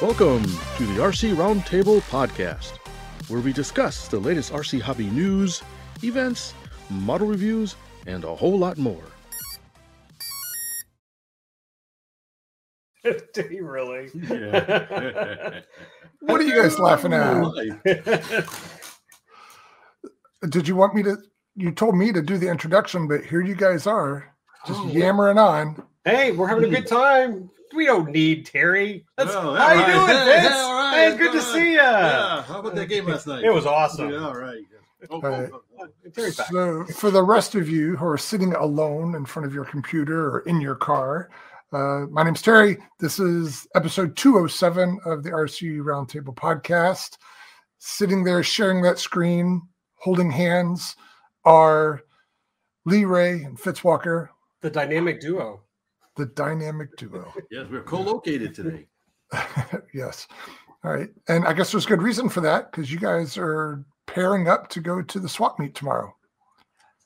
Welcome to the RC Roundtable podcast, where we discuss the latest RC hobby news, events, model reviews, and a whole lot more. Do you really? Yeah. What are you guys laughing at? Did you want me to? You told me to do the introduction, but here you guys are, just yammering on. Hey, we're having a good time. We don't need Terry. How you right. doing, Fitz? All right. Hey, good to see you. Yeah, how about that game last night? It was awesome. Yeah, all right. Terry's back. So, for the rest of you who are sitting alone in front of your computer or in your car, my name's Terry. This is episode 207 of the RC Roundtable podcast. Sitting there sharing that screen, holding hands, are Lee Ray and Fitz Walker. The dynamic duo. The dynamic duo. Yes, we're co-located today. Yes. All right. And I guess there's good reason for that, because you guys are pairing up to go to the swap meet tomorrow.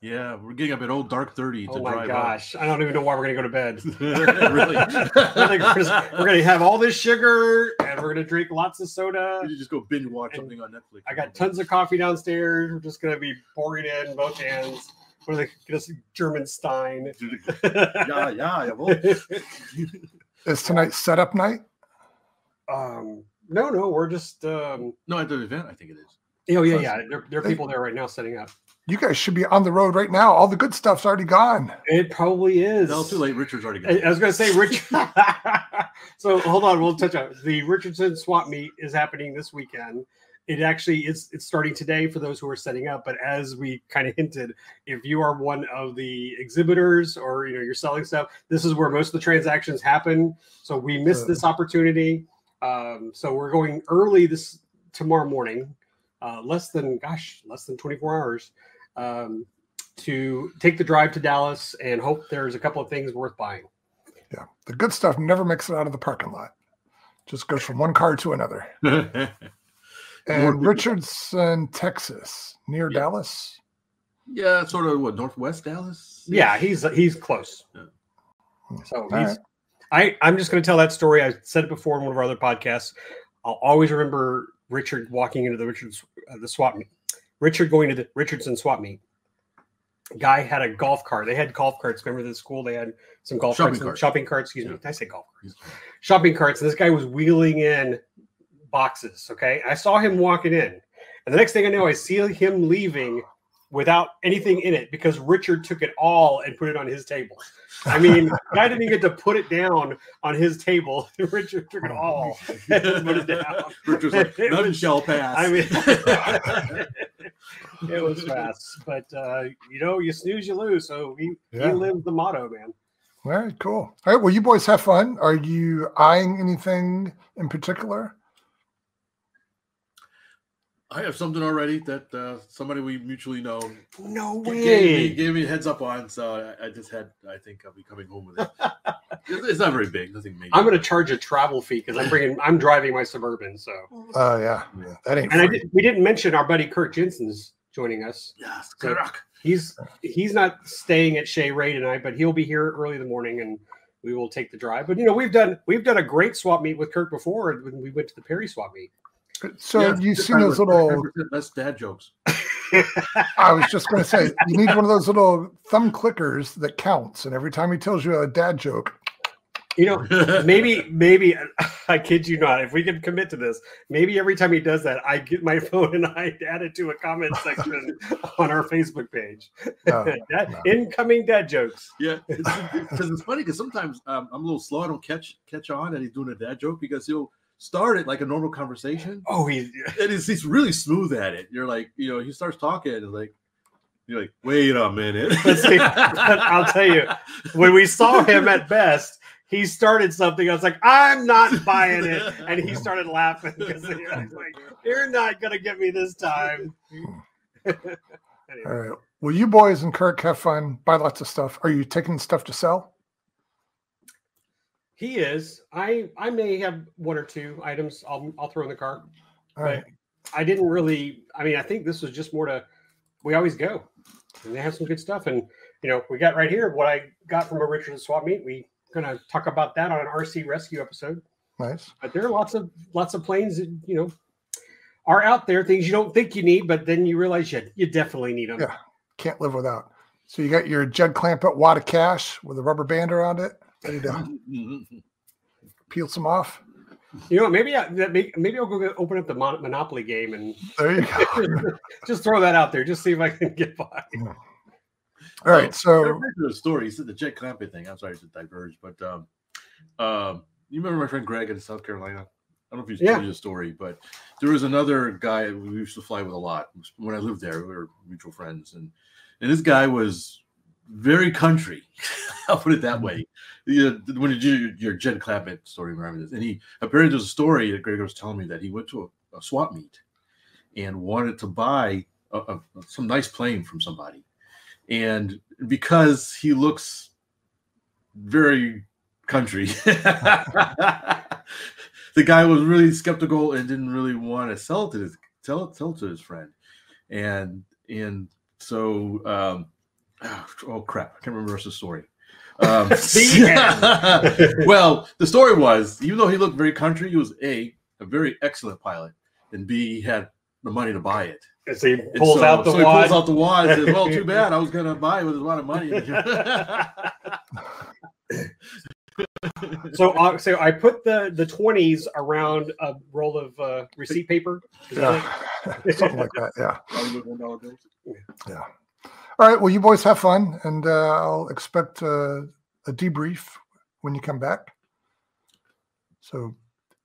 Yeah, we're getting up at old dark 30 to Oh my drive gosh. I don't even know why we're going to go to bed. Really? We're going to have all this sugar and we're going to drink lots of soda. You just go binge watch something on Netflix. I got tons of coffee downstairs. We're just going to be pouring it in both hands. What are they? Get us German Stein. Yeah. Well. Is tonight setup night? No, we're just No, at the event, I think it is. Oh yeah. There are people there right now setting up. You guys should be on the road right now. All the good stuff's already gone. It probably is. No, too late. Richard's already gone. I was going to say Richard. So hold on, we'll touch on the Richardson swap meet is happening this weekend. It actually is. It's starting today for those who are setting up. But as we kind of hinted, if you are one of the exhibitors or you're selling stuff, this is where most of the transactions happen. So we missed this opportunity. So we're going early tomorrow morning, less than 24 hours, to take the drive to Dallas and hope there's a couple of things worth buying. Yeah, the good stuff never makes it out of the parking lot. Just goes from one car to another. And Richardson, Texas, near Dallas. Yeah, sort of northwest Dallas. Yeah, he's close. Yeah. So I'm just going to tell that story. I said it before in one of our other podcasts. I'll always remember Richard walking into the swap meet. Richard going to the Richardson swap meet. Guy had a golf cart. They had golf carts. Remember the school? They had some golf carts. Shopping carts. Excuse me. Did I say golf carts? Shopping carts. And this guy was wheeling in boxes. Okay. I saw him walking in. And the next thing I know, I see him leaving without anything in it because Richard took it all and put it on his table. I mean, I didn't even get to put it down on his table. Richard took it all and put it down. Richard's like, none shall pass. I mean, it was fast. But, you snooze, you lose. So he lived the motto, man. All right, cool. All right, well, you boys have fun. Are you eyeing anything in particular? I have something already that somebody we mutually know. No way. Gave me a heads up on, so I think I'll be coming home with it. It's not very big, nothing major. I'm going to charge a travel fee because I'm driving my Suburban. So. Yeah, that ain't. And we didn't mention our buddy Kirk Jensen's joining us. Yes, so Kirk. He's not staying at Shea Ray tonight, but he'll be here early in the morning and we will take the drive. But we've done a great swap meet with Kirk before when we went to the Perry swap meet. So you've seen those little that's dad jokes. I was just going to say, you need one of those little thumb clickers that counts, and every time he tells you a dad joke, maybe I kid you not, if we can commit to this, maybe every time he does that, I get my phone and I add it to a comment section on our Facebook page. Incoming dad jokes. Yeah, because it's funny because sometimes I'm a little slow. I don't catch on that he's doing a dad joke because he'll start it like a normal conversation. Oh, he's really smooth at it. You're like, he starts talking and you're like, wait a minute. I'll tell you, when we saw him at Best, he started something. I was like, I'm not buying it. And he started laughing because I was like, you're not going to get me this time. Anyway. All right. Well, you boys and Kirk have fun, buy lots of stuff. Are you taking stuff to sell? He is. I may have one or two items I'll throw in the cart. All right. I didn't really. I mean, I think this was just more to. We always go. And they have some good stuff. And, we got right here what I got from a Richardson swap meet. We're going to talk about that on an RC rescue episode. Nice. But there are lots of planes that, are out there, things you don't think you need, but then you realize you definitely need them. Yeah, can't live without. So you got your Jed Clampett wad of cash with a rubber band around it. Ready to peel some off. Maybe I'll go open up the Monopoly game and there you go. just throw that out there. Just see if I can get by. Yeah. All right, so the story. You said the Jed Clampett thing. I'm sorry to diverge, but you remember my friend Greg in South Carolina? I don't know if he's told you the story, but there was another guy we used to fly with a lot when I lived there. We were mutual friends, and this guy was very country. I'll put it that way. When you do your Jed Clampett story, remember this? And he apparently there's a story that Greg was telling me that he went to a swap meet and wanted to buy some nice plane from somebody, and because he looks very country, the guy was really skeptical and didn't really want to sell it to his friend, and so oh crap, I can't remember the rest of the story. Well, the story was, even though he looked very country, he was a very excellent pilot, and B, he had the money to buy it. And so he pulls out the wad. He pulls out the wad and says, well, too bad. I was going to buy it with a lot of money. So I put the 20s around a roll of receipt paper. Something like that. Yeah. Yeah. All right. Well, you boys have fun, and I'll expect a debrief when you come back. So,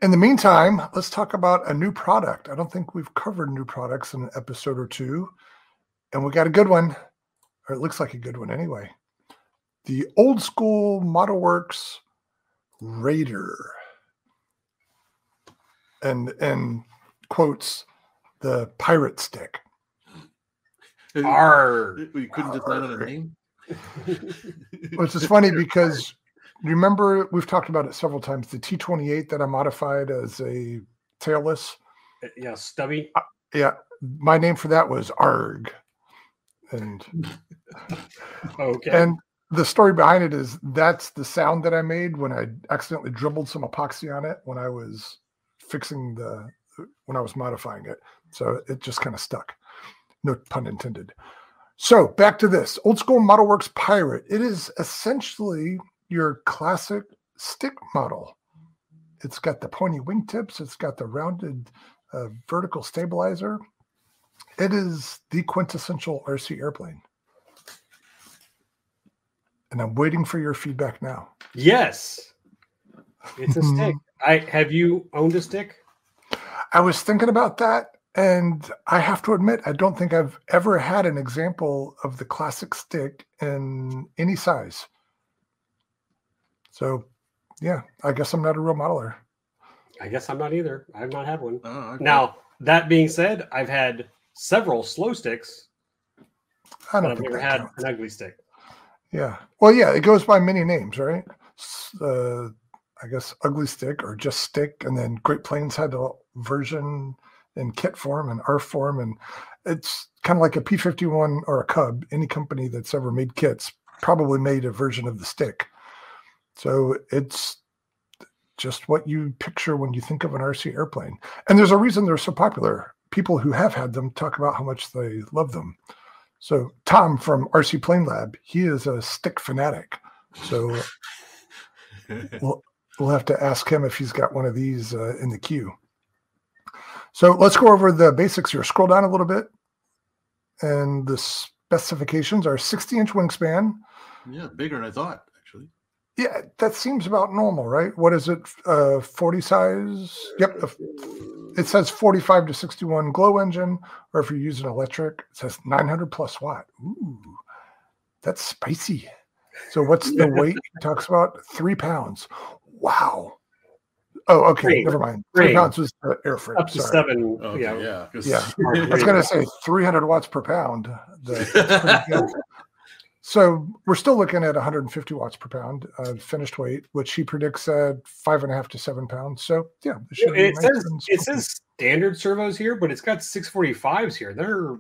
in the meantime, let's talk about a new product. I don't think we've covered new products in an episode or two, and we got a good one, or it looks like a good one anyway. The old school ModelWorks Raider, and quotes, the pirate stick. We couldn't decide on a name. Which is funny because remember we've talked about it several times. The T-28 that I modified as a tailless. Yeah, stubby. Yeah, my name for that was ARG. And okay. And the story behind it is that's the sound that I made when I accidentally dribbled some epoxy on it when I was when I was modifying it. So it just kind of stuck. No pun intended. So back to this old school ModelWorks Pirate. It is essentially your classic stick model. It's got the pointy wingtips. It's got the rounded vertical stabilizer. It is the quintessential RC airplane. And I'm waiting for your feedback now. Yes. It's a stick. Have you owned a stick? I was thinking about that. And I have to admit, I don't think I've ever had an example of the classic stick in any size. So, yeah, I guess I'm not a real modeler. I guess I'm not either. I've not had one. Now, that being said, I've had several slow sticks, but I've never had an ugly stick. Yeah. Well, yeah, it goes by many names, right? I guess ugly stick or just stick. And then Great Plains had a version in kit form and ARF form, and it's kind of like a P-51 or a Cub. Any company that's ever made kits probably made a version of the stick. So it's just what you picture when you think of an RC airplane. And there's a reason they're so popular. People who have had them talk about how much they love them. So Tom from RC Plane Lab, he is a stick fanatic. So we'll have to ask him if he's got one of these in the queue. So let's go over the basics here. Scroll down a little bit. And the specifications are 60-inch wingspan. Yeah, bigger than I thought, actually. Yeah, that seems about normal, right? What is it, 40 size? Yep, it says 45 to 61 glow engine, or if you're using electric, it says 900 plus watt. Ooh, that's spicy. So what's the weight? It talks about 3 pounds. Wow. Oh, okay. Never mind. 3 pounds was the airframe. Up to 7. Okay, yeah. I was going to say 300 watts per pound. That's pretty good. So we're still looking at 150 watts per pound finished weight, which he predicts at 5.5 to 7 pounds. So yeah, it says standard servos here, but it's got 645s here. They're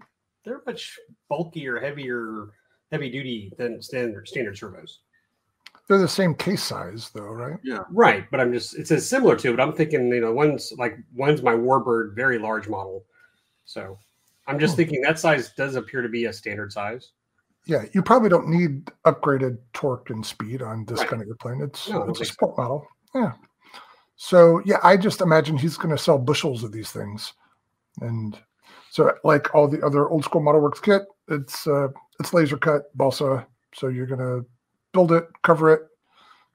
much bulky or heavy duty than standard servos. They're the same case size, though, right? Yeah, right. But it says similar to. But I'm thinking, one's my Warbird, very large model. So I'm just thinking that size does appear to be a standard size. Yeah, you probably don't need upgraded torque and speed on this kind of airplane. It's a sport model. Yeah. So yeah, I just imagine he's going to sell bushels of these things, and so like all the other old school model works kit, it's laser cut balsa. So you're going to build it, cover it,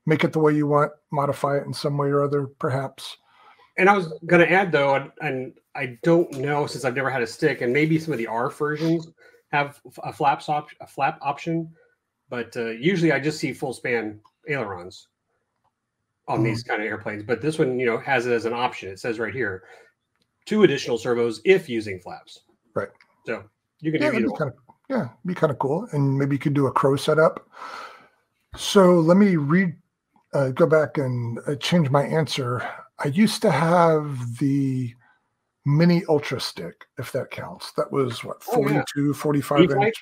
make it the way you want, modify it in some way or other, perhaps. And I was going to add though, and I don't know since I've never had a stick, and maybe some of the ARF versions have a flap option, but usually I just see full span ailerons on these kind of airplanes. But this one, has it as an option. It says right here, 2 additional servos if using flaps. Right. So you can do either one. Be kind of cool, and maybe you could do a crow setup. So let me go back and change my answer. I used to have the mini ultra stick, if that counts. That was 42, 45 inch,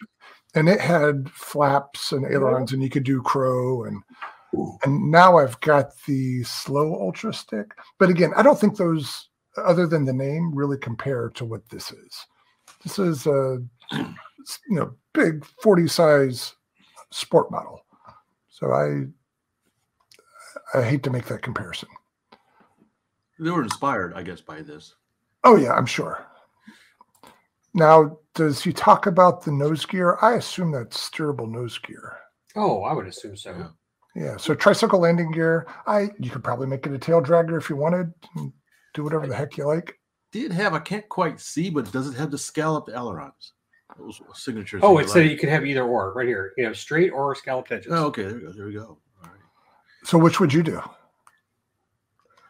and it had flaps and ailerons, and you could do crow. And now I've got the slow ultra stick. But again, I don't think those, other than the name, really compare to what this is. This is a big 40 size sport model. So I hate to make that comparison. They were inspired, I guess, by this. Oh yeah, I'm sure. Now, does he talk about the nose gear? I assume that's steerable nose gear. Oh, I would assume so. Yeah. So tricycle landing gear. You could probably make it a tail dragger if you wanted. Do whatever the heck you like. Did have, I can't quite see, but does it have the scalloped ailerons? Those signatures. Oh, it said you can have either or right here. Straight or scalloped edges. Oh, okay. There we go. All right. So which would you do?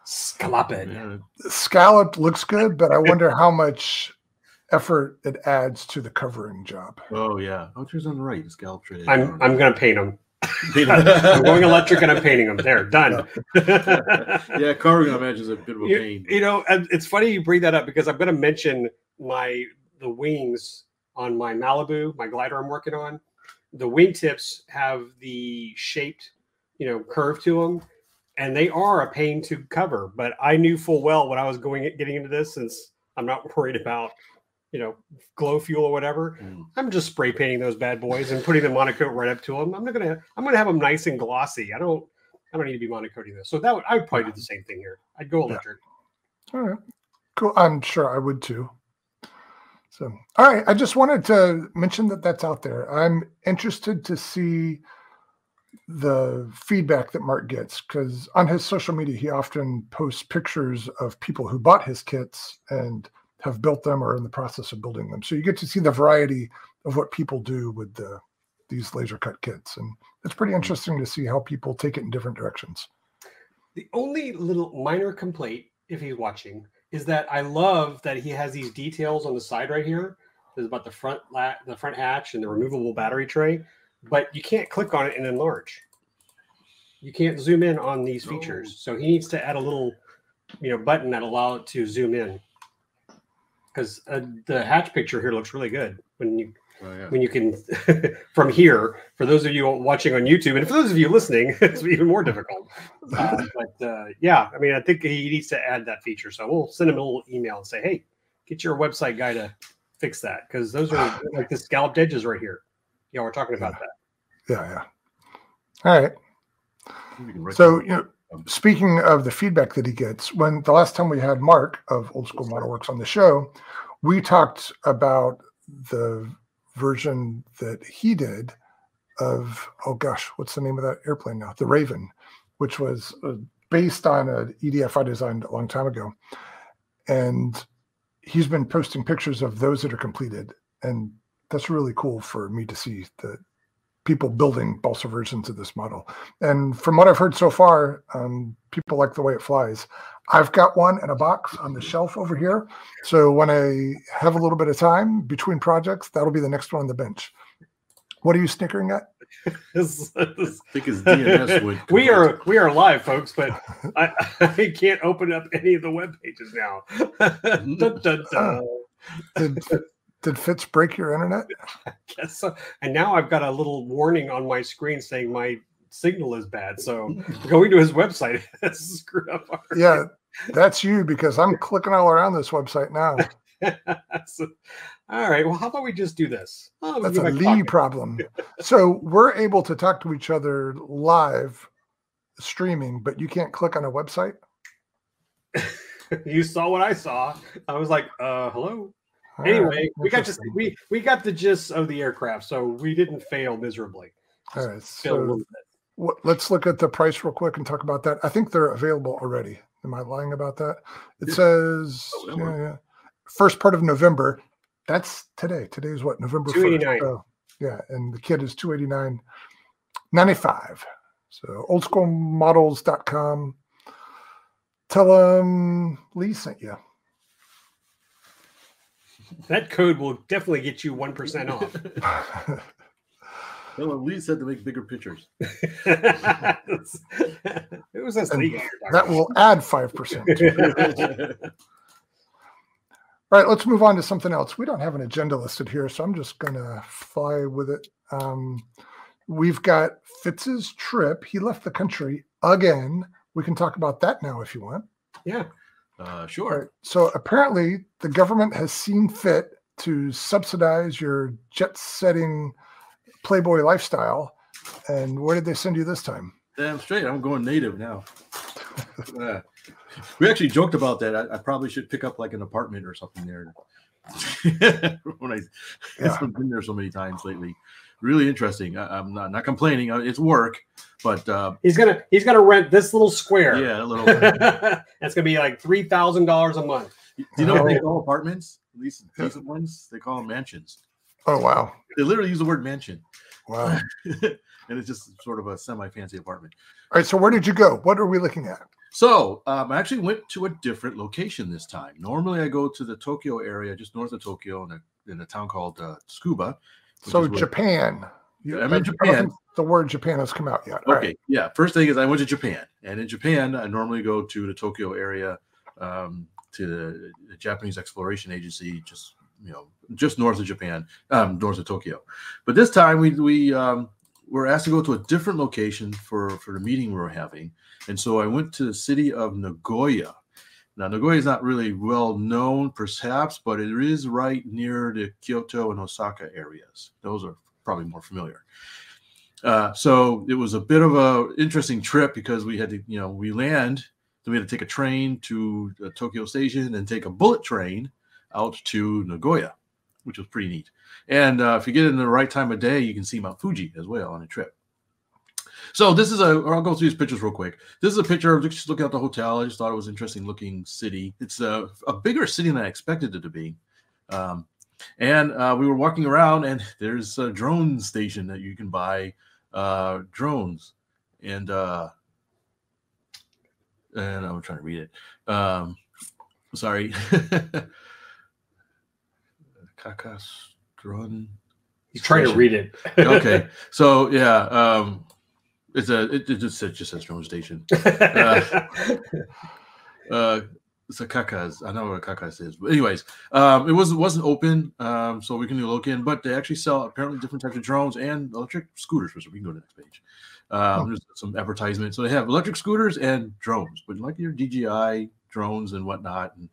Scalloped. Yeah. Scalloped looks good, but I wonder how much effort it adds to the covering job. Oh yeah. Oh, here's on the right. Scalloped. I'm going to paint them. I'm going electric and I'm painting them. There, done. Yeah, covering, I imagine, is a bit of a pain. It's funny you bring that up because I'm going to mention the wings on my Malibu, my glider I'm working on. The wingtips have the shaped, curve to them, and they are a pain to cover. But I knew full well when I was getting into this, since I'm not worried about glow fuel or whatever. I'm just spray painting those bad boys and putting the monocoat right up to them. I'm gonna have them nice and glossy. I don't need to be monocoating this. So I would probably do the same thing here. I'd go electric. All right, cool. I'm sure I would too. So, all right. I just wanted to mention that's out there. I'm interested to see the feedback that Mark gets, because on his social media, he often posts pictures of people who bought his kits and have built them or are in the process of building them. So you get to see the variety of what people do with these laser cut kits. And it's pretty interesting to see how people take it in different directions. The only little minor complaint, if he's watching, is that I love that he has these details on the side right here. There's about the front hatch and the removable battery tray, but you can't click on it and enlarge. You can't zoom in on these features. So he needs to add a little, button that allows it to zoom in. Because the hatch picture here looks really good when you can from here. For those of you watching on YouTube, and for those of you listening, it's even more difficult. I think he needs to add that feature. So we'll send him a little email and say, "Hey, get your website guy to fix that," because those are like the scalloped edges right here. We're talking about that. Yeah. All right. So speaking of the feedback that he gets, when the last time we had Mark of Old School Model Works on the show, we talked about the version that he did of, what's the name of that airplane now? The Raven, which was based on an EDF I designed a long time ago. And he's been posting pictures of those that are completed. And that's really cool for me to see that people building balsa versions of this model. And from what I've heard so far, people like the way it flies. I've got one in a box on the shelf over here. So when I have a little bit of time between projects, that'll be the next one on the bench. What are you snickering at? I think it's DNS. We are live, folks, but I can't open up any of the web pages now. Did Fitz break your internet? I guess so. And now I've got a little warning on my screen saying my signal is bad. So going to his website has screwed up. Already. Yeah, that's you, because I'm clicking all around this website now. So, all right. Well, how about we just do this? That's a Lee problem. So we're able to talk to each other live streaming, but you can't click on a website. You saw what I saw. I was like, hello. Anyway, we got the gist of the aircraft, so we didn't fail miserably. All right, so let's look at the price real quick and talk about that. I think they're available already. Am I lying about that? It says first part of November. That's today. Today is what, November 1st. So, yeah, and the kit is $289.95. So oldschoolmodels.com. Tell them Lee sent you. That code will definitely get you 1% off. Well, Lee said to make bigger pictures. It was a that will add 5%. All right, let's move on to something else. We don't have an agenda listed here, so I'm just going to fly with it. We've got Fitz's trip. He left the country again. We can talk about that now if you want. Yeah. Sure. Right. So apparently the government has seen fit to subsidize your jet-setting Playboy lifestyle. And where did they send you this time? Damn straight. I'm going native now. We actually joked about that. I probably should pick up like an apartment or something there. I've been there so many times lately. Really interesting. I'm not complaining. It's work, but he's gonna rent this little square. Yeah, a little. That's gonna be like $3,000 a month. Do you know what they call apartments? At least decent ones. They call them mansions. Oh wow! They literally use the word mansion. Wow. And it's just sort of a semi-fancy apartment. All right. So where did you go? What are we looking at? So I actually went to a different location this time. Normally I go to the Tokyo area, just north of Tokyo, in a town called Tsukuba. So Japan. I'm in Japan. The word Japan has come out yet. Okay. Right. Yeah. First thing is I went to Japan. And in Japan, I normally go to the Tokyo area, to the Japanese Exploration Agency, just north of Japan, north of Tokyo. But this time we were asked to go to a different location for the meeting we were having. And so I went to the city of Nagoya. Now, Nagoya is not really well known, perhaps, but it is right near the Kyoto and Osaka areas. Those are probably more familiar. So it was a bit of an interesting trip because we had to, we land, then we had to take a train to Tokyo Station and take a bullet train out to Nagoya, which was pretty neat. And if you get in the right time of day, you can see Mount Fuji as well on a trip. So this is I'll go through these pictures real quick. This is a picture of just looking at the hotel. I just thought it was an interesting looking city. It's a bigger city than I expected it to be. And we were walking around, and there's a drone station that you can buy drones. And I'm trying to read it. Sorry. Kakas drone. He's trying to read it. Okay. So yeah. It just says drone station. It's a Kakas. I know what a Kakas is, but anyways, it wasn't open, so we can look in. But they actually sell apparently different types of drones and electric scooters. So we can go to the next page. There's some advertisements. So they have electric scooters and drones, but like your DJI drones and whatnot, and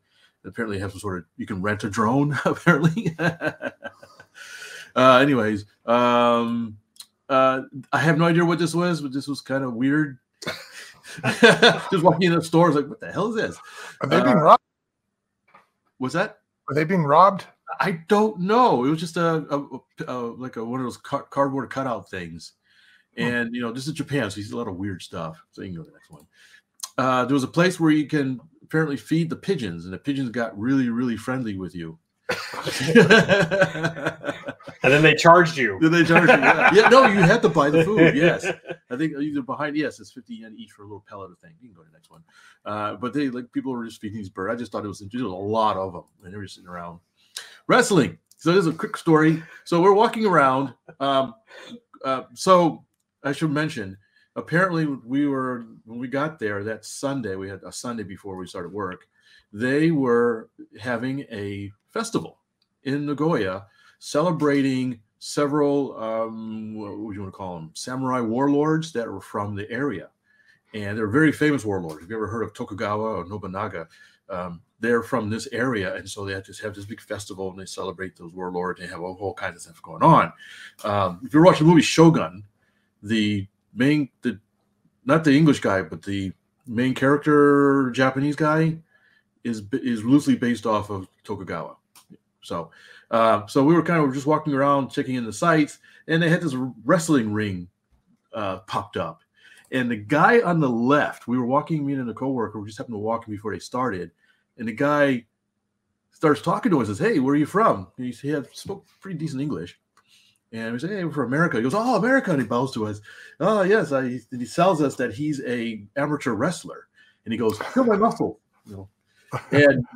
apparently have some sort of you can rent a drone. Apparently, anyways. I have no idea what this was, but this was kind of weird. Just walking in the store, I was like, what the hell is this? Are they being robbed? What's that? Are they being robbed? I don't know. It was just like one of those cardboard cutout things. And, this is Japan, so you see a lot of weird stuff. So you can go to the next one. There was a place where you can apparently feed the pigeons, and the pigeons got really, really friendly with you. And then they charged you. Yeah, no, you had to buy the food. Yes, I think either behind. Yes, it's 50 yen each for a little pellet of thing. You can go to the next one. But people were just feeding these birds. I just thought it was a lot of them, and they were sitting around wrestling. So this is a quick story. So we're walking around. So I should mention. Apparently, when we got there that Sunday, we had a Sunday before we started work. They were having a festival. in Nagoya celebrating several, what would you want to call them, samurai warlords that were from the area. And they're very famous warlords. Have you ever heard of Tokugawa or Nobunaga? They're from this area, and so they just have this big festival, and they celebrate those warlords. They have a whole kind of stuff going on. If you're watching the movie Shogun, not the English guy, but the main character, Japanese guy, is loosely based off of Tokugawa. So we were kind of just walking around, checking in the sites, and they had this wrestling ring popped up. And the guy on the left, we were walking, me and a coworker, we just happened to walk in before they started, and the guy starts talking to us and says, "Hey, where are you from?" And he spoke pretty decent English. And we said, "Hey, we're from America." He goes, "Oh, America," and he bows to us. "Oh, yes." And he tells us that he's a amateur wrestler. And he goes, "Feel my muscle." And,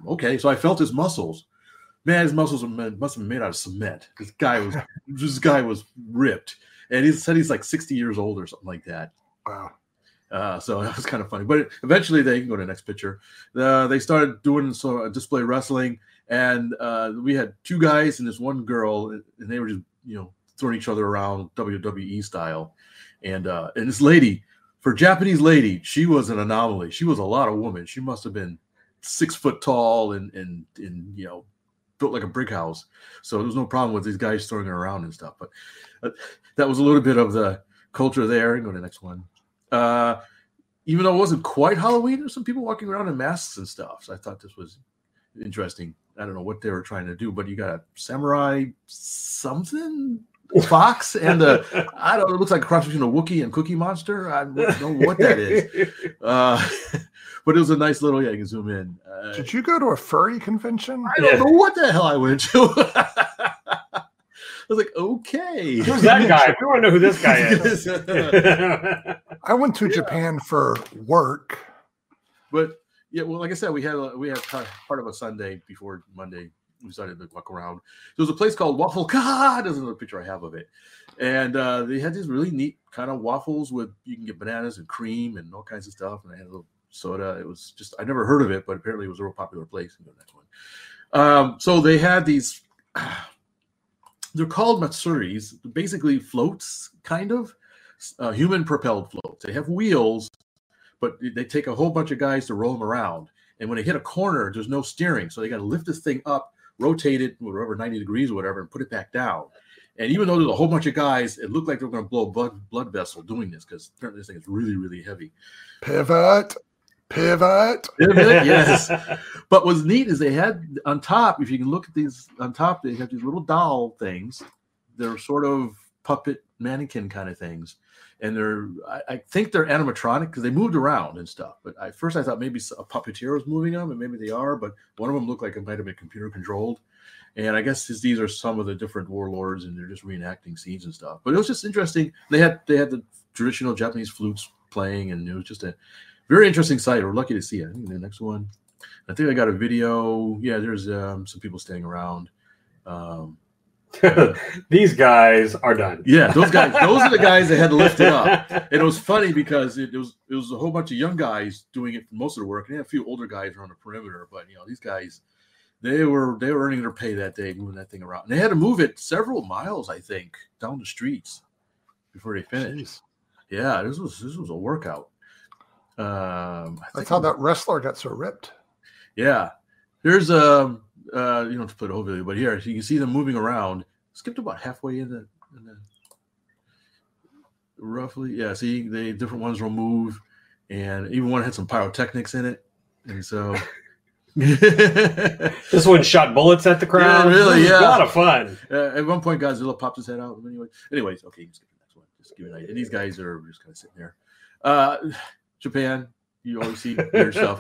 okay. So I felt his muscles. Man, his muscles must have been made out of cement. This guy was ripped. And he said he's like 60 years old or something like that. Wow. So that was kind of funny. But eventually, they can go to the next picture. They started doing display wrestling, and we had two guys and this one girl, and they were just throwing each other around WWE style. And this lady, for a Japanese lady, she was an anomaly. She was a lot of woman. She must have been 6 foot tall and built like a brick house. So there was no problem with these guys throwing her around and stuff. But that was a little bit of the culture there. Go to the next one. Even though it wasn't quite Halloween, there's some people walking around in masks and stuff. So I thought this was interesting. I don't know what they were trying to do, but you got a samurai something fox and I don't know, it looks like a cross between a Wookiee and Cookie Monster. I don't know what that is. But it was a nice little, you can zoom in. Did you go to a furry convention? I don't know what the hell I went to. I was like, okay. Who's that guy? We want to know who this guy is. I went to Japan for work. But yeah, well, like I said, we had part of a Sunday before Monday. We started to walk around. There was a place called Waffle Ka. There's another picture I have of it. And they had these really neat kind of waffles with, you can get bananas and cream and all kinds of stuff. And they had a little soda. It was just, I never heard of it, but apparently it was a real popular place. Go to the next one. So they had these, they're called matsuris, basically floats, kind of, human propelled floats. They have wheels, but they take a whole bunch of guys to roll them around. And when they hit a corner, there's no steering. So they got to lift this thing up, rotate it, whatever, 90 degrees or whatever, and put it back down. And even though there's a whole bunch of guys, it looked like they were going to blow a blood vessel doing this, because apparently this thing is really, really heavy. Pivot, yes. But what's neat is they had on top, if you can look at these on top, they have these little doll things. They're sort of puppet mannequin kind of things. And I think they're animatronic because they moved around and stuff. But at first I thought maybe a puppeteer was moving them, and maybe they are. But one of them looked like it might have been computer controlled. And I guess these are some of the different warlords, and they're just reenacting scenes and stuff. But it was just interesting. They had the traditional Japanese flutes playing, and it was just a very interesting sight. We're lucky to see it. I think the next one, I think I got a video. Yeah, there's some people staying around. These guys are done. Yeah, those are the guys that had to lift it up. And it was funny because it was a whole bunch of young guys doing it for most of the work, and they had a few older guys around the perimeter. But these guys, they were earning their pay that day moving that thing around. And they had to move it several miles, I think, down the streets before they finished. Jeez. Yeah, this was a workout. That's how that wrestler got so ripped. Yeah, here's you don't have to play the whole video, but here you can see them moving around. Skipped about halfway in the roughly. Yeah, see, the different ones will move, and even one had some pyrotechnics in it, and so this one shot bullets at the crowd. Yeah, really, yeah, a lot of fun. At one point, Godzilla popped his head out. Anyways, okay, let's get the next one. Just give it an idea. And these guys are just kind of sitting there. Japan. You always see weird stuff.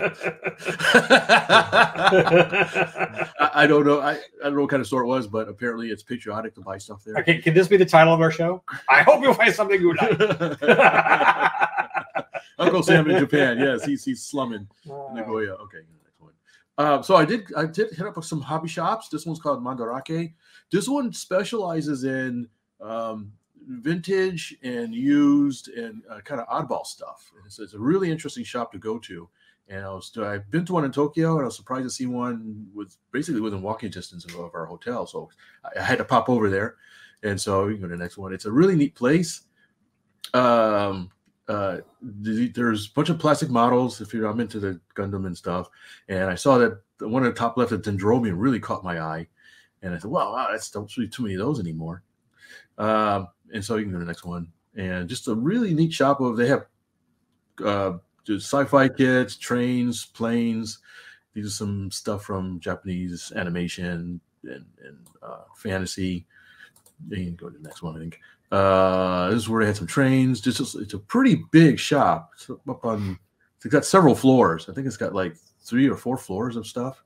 I don't know. I don't know what kind of store it was, but apparently it's patriotic to buy stuff there. Okay, can this be the title of our show? I hope you'll find something good. Uncle Sam in Japan. Yes, he's slumming in Nagoya. Okay, next one. So I did hit up some hobby shops. This one's called Mandarake. This one specializes in vintage and used and kind of oddball stuff. And it's a really interesting shop to go to. And I've been to one in Tokyo, and I was surprised to see one basically within walking distance of our hotel. So I had to pop over there. And so you can go to the next one. It's a really neat place. There's a bunch of plastic models. I'm into the Gundam and stuff. And I saw that the one at the top left, the Dendrobium, really caught my eye. And I thought, wow, that's don't see too many of those anymore. And so you can go to the next one. And just a really neat shop they have sci-fi kits, trains, planes. These are some stuff from Japanese animation and fantasy. You can go to the next one, I think. This is where they had some trains. It's a pretty big shop. It's got several floors. I think it's got like 3 or 4 floors of stuff.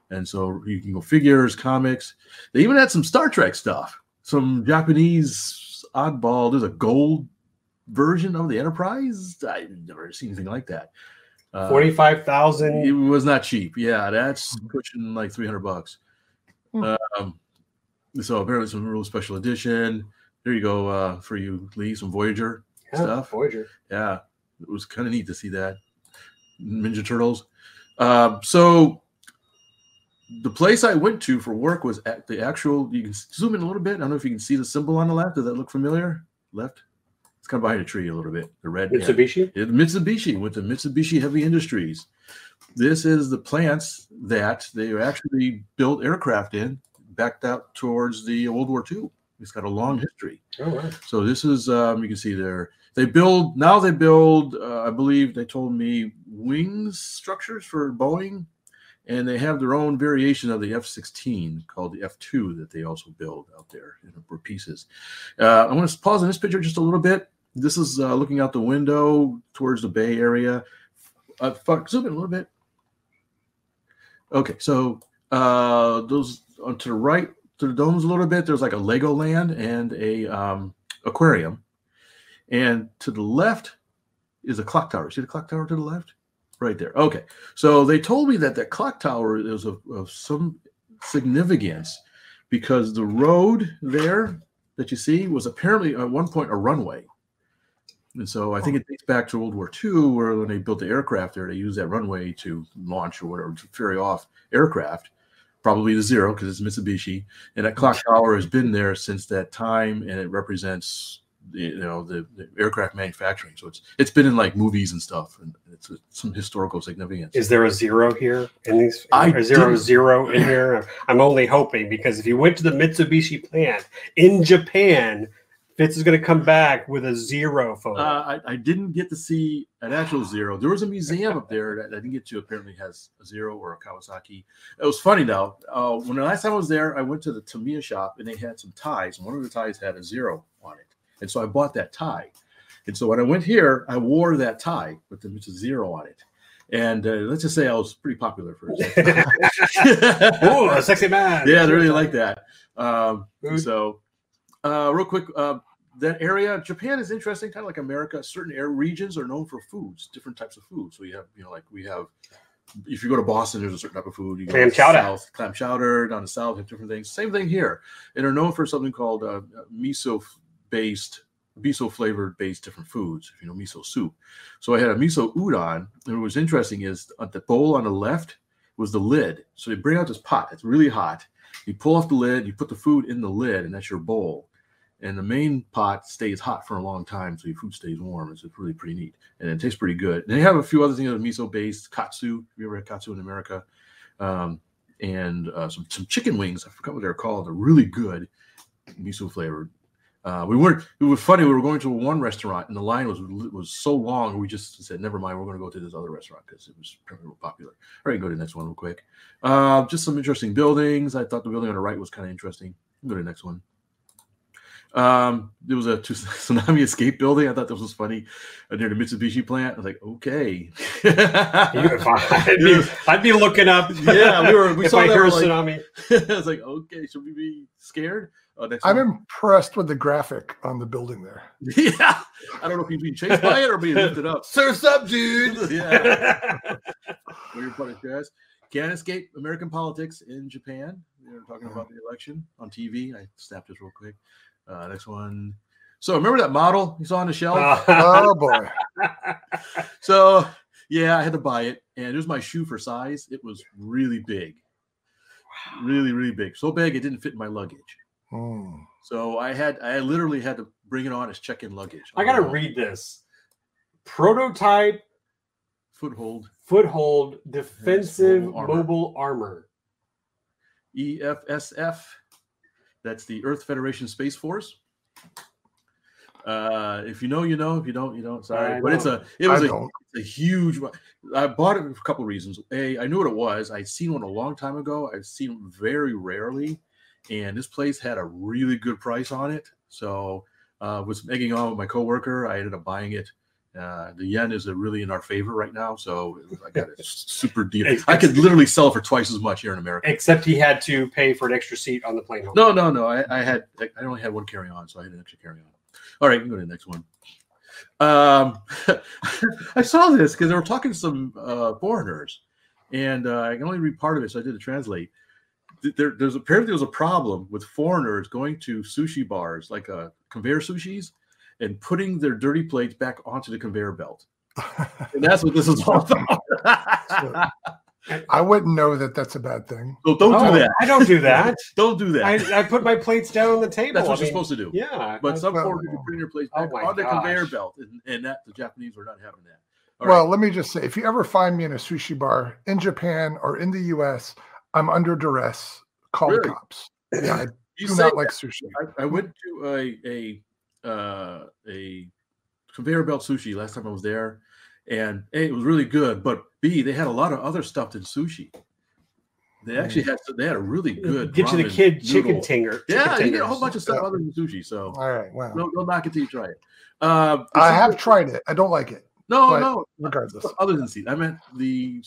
And so you can go figures, comics. They even had some Star Trek stuff. Some Japanese oddball. There's a gold version of the Enterprise. I've never seen anything like that. 45,000. It was not cheap. Yeah, that's pushing like $300. So apparently some real special edition. There you go for you, Lee. Some Voyager stuff. Voyager. Yeah, it was kind of neat to see that. Ninja Turtles. So the place I went to for work was at the actual. You can zoom in a little bit. I don't know if you can see the symbol on the left. Does that look familiar? Left. It's kind of behind a tree a little bit. The red Mitsubishi? Yeah. Mitsubishi, with the Mitsubishi Heavy Industries. This is the plants that they actually built aircraft in, backed out towards the World War II. It's got a long history. Oh, right. So this is, you can see there. They build, I believe they told me, wings structures for Boeing. And they have their own variation of the F-16 called the F-2 that they also build out there for pieces. I want to pause on this picture just a little bit. This is looking out the window towards the Bay Area. Zoom in a little bit. Okay, so those to the right, to the domes a little bit, there's like a Legoland and a aquarium. And to the left is a clock tower. See the clock tower to the left? Right there. Okay. So they told me that clock tower is of some significance because the road there that you see was apparently at one point a runway. And so I think it dates back to World War II, where when they built the aircraft there, they used that runway to launch or whatever, to ferry off aircraft, probably the Zero because it's Mitsubishi. And that clock tower has been there since that time, and it represents the aircraft manufacturing. So it's been in like movies and stuff, and it's some historical significance. Is there a Zero here in these? Is there a Zero in here? I'm only hoping, because if you went to the Mitsubishi plant in Japan, Fitz is going to come back with a Zero photo. I didn't get to see an actual Zero. There was a museum up there that I didn't get to. Apparently has a Zero or a Kawasaki. It was funny though. When the last time I was there, I went to the Tamiya shop and they had some ties, and one of the ties had a Zero on it. And so I bought that tie. And so when I went here, I wore that tie with the Zero on it. And let's just say I was pretty popular for a second. Oh, a sexy man. Yeah, they really like that. So real quick, that area, Japan is interesting, kind of like America. Certain regions are known for foods, different types of food. So you have, like we have, if you go to Boston, there's a certain type of food. You go clam chowder. South, clam chowder. Down the south, have different things. Same thing here. And they're known for something called miso flavored based different foods, miso soup. So I had a miso udon, and what was interesting is the bowl on the left was the lid. So they bring out this pot, it's really hot. You pull off the lid, you put the food in the lid, and that's your bowl. And the main pot stays hot for a long time, so your food stays warm. It's really pretty neat, and it tastes pretty good. And they have a few other things that are miso based, katsu. Have you ever had katsu in America? And some chicken wings. I forgot what they're called. They're really good, miso flavored. It was funny. We were going to one restaurant and the line was so long. We just said, never mind. We're going to go to this other restaurant because it was pretty popular. All right, go to the next one real quick. Just some interesting buildings. I thought the building on the right was kind of interesting. Go to the next one. There was a tsunami escape building. I thought this was funny near the Mitsubishi plant. I was like, okay. I'd be looking up. Yeah, we saw I hear a like, tsunami. I was like, okay, should we be scared? I'm impressed with the graphic on the building there. Yeah, I don't know if he's being chased by it or being lifted up. Surf's up, dude. Yeah. Can't escape American politics in Japan. They're talking about the election on TV. I snapped this real quick. Next one. So remember that model you saw on the shelf? Oh boy. So yeah, I had to buy it. and it was my shoe for size. It was really big, really, really big. So big it didn't fit in my luggage. So I literally had to bring it on as check-in luggage. I gotta read this. Prototype foothold defensive mobile armor. EFSF. That's the Earth Federation Space Force. If you know, you know. If you don't, you don't. Sorry, but it was a huge. I bought it for a couple of reasons. A, I knew what it was. I'd seen one a long time ago. I've seen them very rarely, and this place had a really good price on it. So, was egging on with my coworker. I ended up buying it. The yen is really in our favor right now, so I got a super deal. I could literally sell it for twice as much here in America. Except he had to pay for an extra seat on the plane home. No. I only had one carry-on, so I had an extra carry-on. All right, we can go to the next one. I saw this because they were talking to some foreigners, and I can only read part of it, so I did a translate. There's a problem with foreigners going to sushi bars, like conveyor sushis, and putting their dirty plates back onto the conveyor belt. And that's what this is all about. I wouldn't know that that's a bad thing. So don't do that. I don't do that. Don't do that. I put my plates down on the table. That's what you're supposed to do. Yeah. But some foreigners are putting their plates back on the conveyor belt, and that the Japanese were not having that. Well, let me just say, if you ever find me in a sushi bar in Japan or in the U.S., I'm under duress. Call the cops. Yeah, I do not like sushi. I went to a conveyor belt sushi last time I was there, and A, it was really good, but B, they had a lot of other stuff than sushi. They actually had a really good get you the kid chicken tinger. Yeah, you get a whole bunch of stuff other than sushi. So all right, wow. Don't knock it till you try it. I have tried it. I don't like it. No. Regardless, other than sushi, I meant the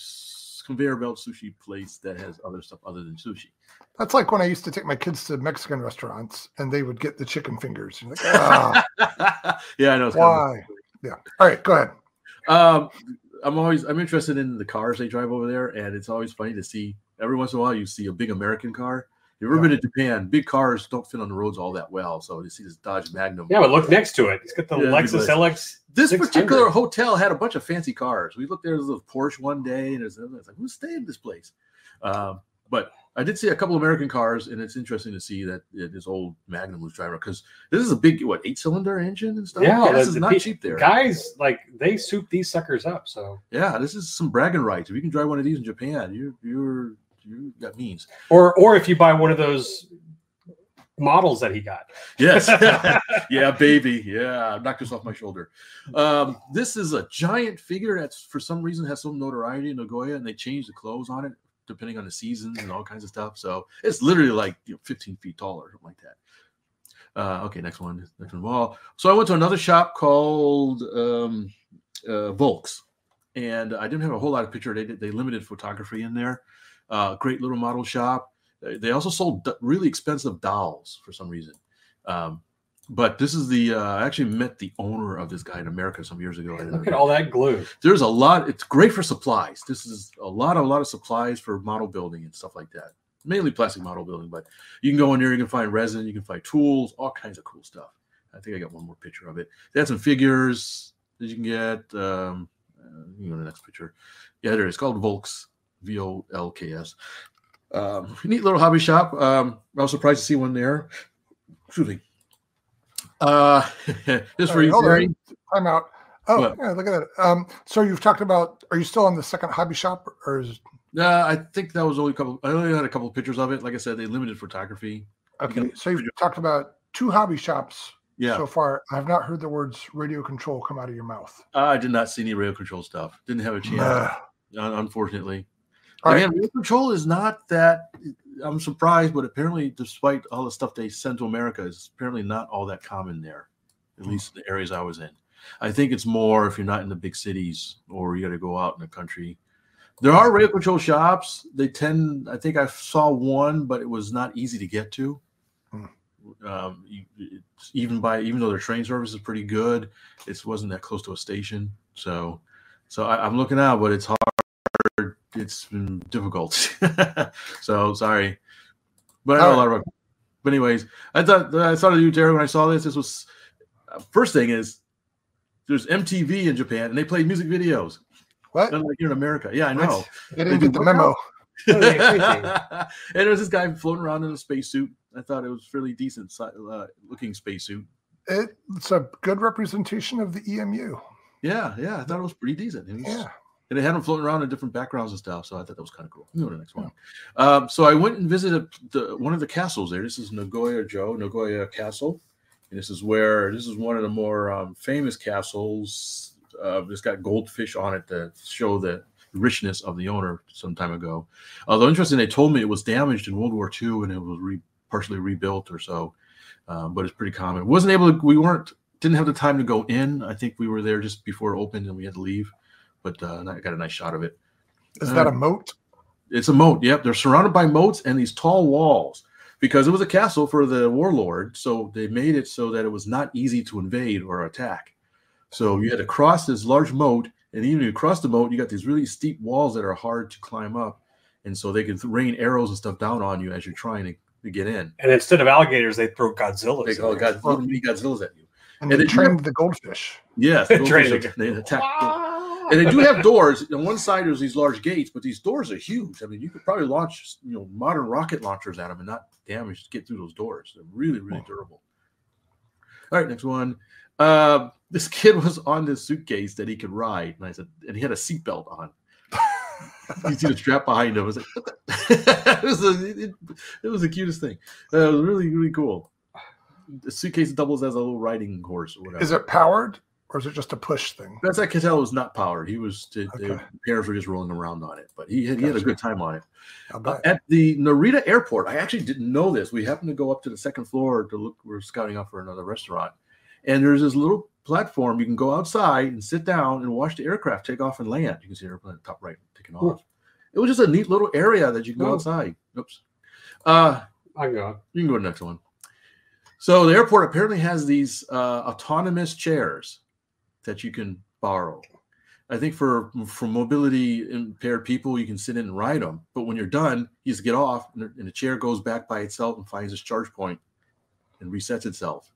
conveyor belt sushi place that has other stuff other than sushi. That's like when I used to take my kids to Mexican restaurants and they would get the chicken fingers. You're like, ah. Yeah, I know. Why? Yeah. All right, go ahead. I'm interested in the cars they drive over there, and it's always funny to see. Every once in a while, you see a big American car. If you've ever been to Japan, big cars don't fit on the roads all that well. So you see this Dodge Magnum. Yeah, but look next to it. It's got the Lexus LX. This particular hotel had a bunch of fancy cars. We looked there, there was a Porsche one day, and it's like, who's staying in this place? But I did see a couple of American cars, and it's interesting to see that this old Magnum was driving, because this is a big, 8-cylinder engine and stuff? Yeah, this is not cheap there. Guys, they soup these suckers up. So yeah, this is some bragging rights. If you can drive one of these in Japan, you got means. Or if you buy one of those models that he got. Yes. Yeah, baby. Yeah, knock this off my shoulder. This is a giant figure that's for some reason has some notoriety in Nagoya, and they change the clothes on it depending on the seasons and all kinds of stuff. So it's literally like 15 feet tall or something like that. Okay, next one. Well, so I went to another shop called Volks, and I didn't have a whole lot of picture. They limited photography in there. Great little model shop. They also sold really expensive dolls for some reason. But this is I actually met the owner of this guy in America some years ago. Look at all that glue. There's a lot. It's great for supplies. This is a lot of supplies for model building and stuff like that. Mainly plastic model building, but you can go in there, you can find resin, you can find tools, all kinds of cool stuff. I think I got one more picture of it. They had some figures that you can get. You go to the next picture. Yeah, there it is. It's called Volks, Volks. Neat little hobby shop. I was surprised to see one there. Excuse me. This for you, Terry. I'm out. Oh, yeah, look at that. So you've talked about, are you still on the second hobby shop, or is I think that was only I only had a couple of pictures of it. Like I said, they limited photography. Okay. So you've talked about 2 hobby shops so far. I have not heard the words radio control come out of your mouth. I did not see any radio control stuff. Didn't have a chance, unfortunately. Again, radio control is not that. I'm surprised, but apparently, despite all the stuff they send to America, it's apparently not all that common there, at least in the areas I was in. I think it's more if you're not in the big cities or you got to go out in the country. There are radio control shops. They tend, I think I saw one, but it was not easy to get to. Even though their train service is pretty good, it wasn't that close to a station. So I'm looking out, but it's hard. It's been difficult. So sorry, but I know a lot of. But anyways, I thought of you, Terry, when I saw this. This was first thing is there's MTV in Japan, and they play music videos. What? Unlike here in America. Yeah, I know. They didn't get the memo. And there was this guy floating around in a spacesuit. I thought it was fairly decent looking spacesuit. It's a good representation of the EMU. Yeah, I thought it was pretty decent. And they had them floating around in different backgrounds and stuff, so I thought that was kind of cool. You know the next one. So I went and visited one of the castles there. This is Nagoya Castle, and this is one of the more famous castles. It's got goldfish on it to show the richness of the owner some time ago. Although interesting, they told me it was damaged in World War II and it was partially rebuilt or so. But it's pretty common. Didn't have the time to go in. I think we were there just before it opened and we had to leave. But I got a nice shot of it. Is that a moat? It's a moat. Yep, they're surrounded by moats and these tall walls because it was a castle for the warlord. So they made it so that it was not easy to invade or attack. So you had to cross this large moat, and even if you cross the moat, you got these really steep walls that are hard to climb up, and so they can rain arrows and stuff down on you as you're trying to get in. And instead of alligators, they throw Godzillas. They throw little mini Godzillas at you. And they trained the goldfish. Yes, they attack. And they do have doors. On one side, there's these large gates, but these doors are huge. I mean, you could probably launch, modern rocket launchers at them and not get through those doors. They're really, really durable. All right, next one. This kid was on this suitcase that he could ride, and he had a seatbelt on. You see the strap behind him. I was like, it was the cutest thing. It was really, really cool. The suitcase doubles as a little riding horse or whatever. Is it powered, or is it just a push thing? Best I could tell, it was not powered. The parents were just rolling around on it, but he had a good time on it. At the Narita airport, I actually didn't know this. We happened to go up to the second floor to look. We're scouting out for another restaurant, and there's this little platform. You can go outside and sit down and watch the aircraft take off and land. You can see the airplane at the top right taking off. It was just a neat little area that you can go outside. Oops. I can go. You can go to the next one. So the airport apparently has these autonomous chairs that you can borrow. I think for mobility impaired people, you can sit in and ride them. But when you're done, you just get off, and the chair goes back by itself and finds its charge point and resets itself.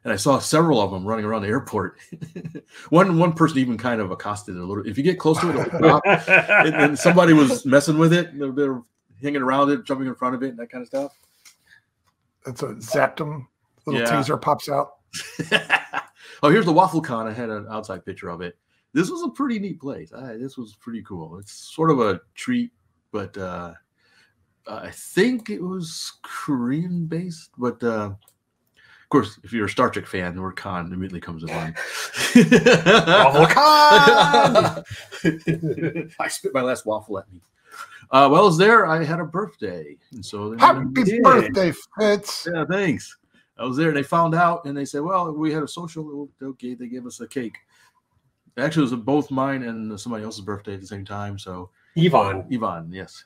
And I saw several of them running around the airport. One person even kind of accosted it a little. If you get close to it, it'll stop. And somebody was messing with it. They were hanging around it, jumping in front of it, and that kind of stuff. That's a zapped them. Little teaser pops out. Oh, here's the Waffle Con. I had an outside picture of it. This was a pretty neat place. This was pretty cool. It's sort of a treat, but I think it was Korean based, but of course, if you're a Star Trek fan, the word con immediately comes to mind. Waffle Con! I spit my last waffle at me. While I was there, I had a birthday. And so happy birthday, Fitz. Yeah, thanks. I was there, and they found out, and they said, well, we had a social. Okay, they gave us a cake. Actually, it was both mine and somebody else's birthday at the same time. So Yvonne, yes.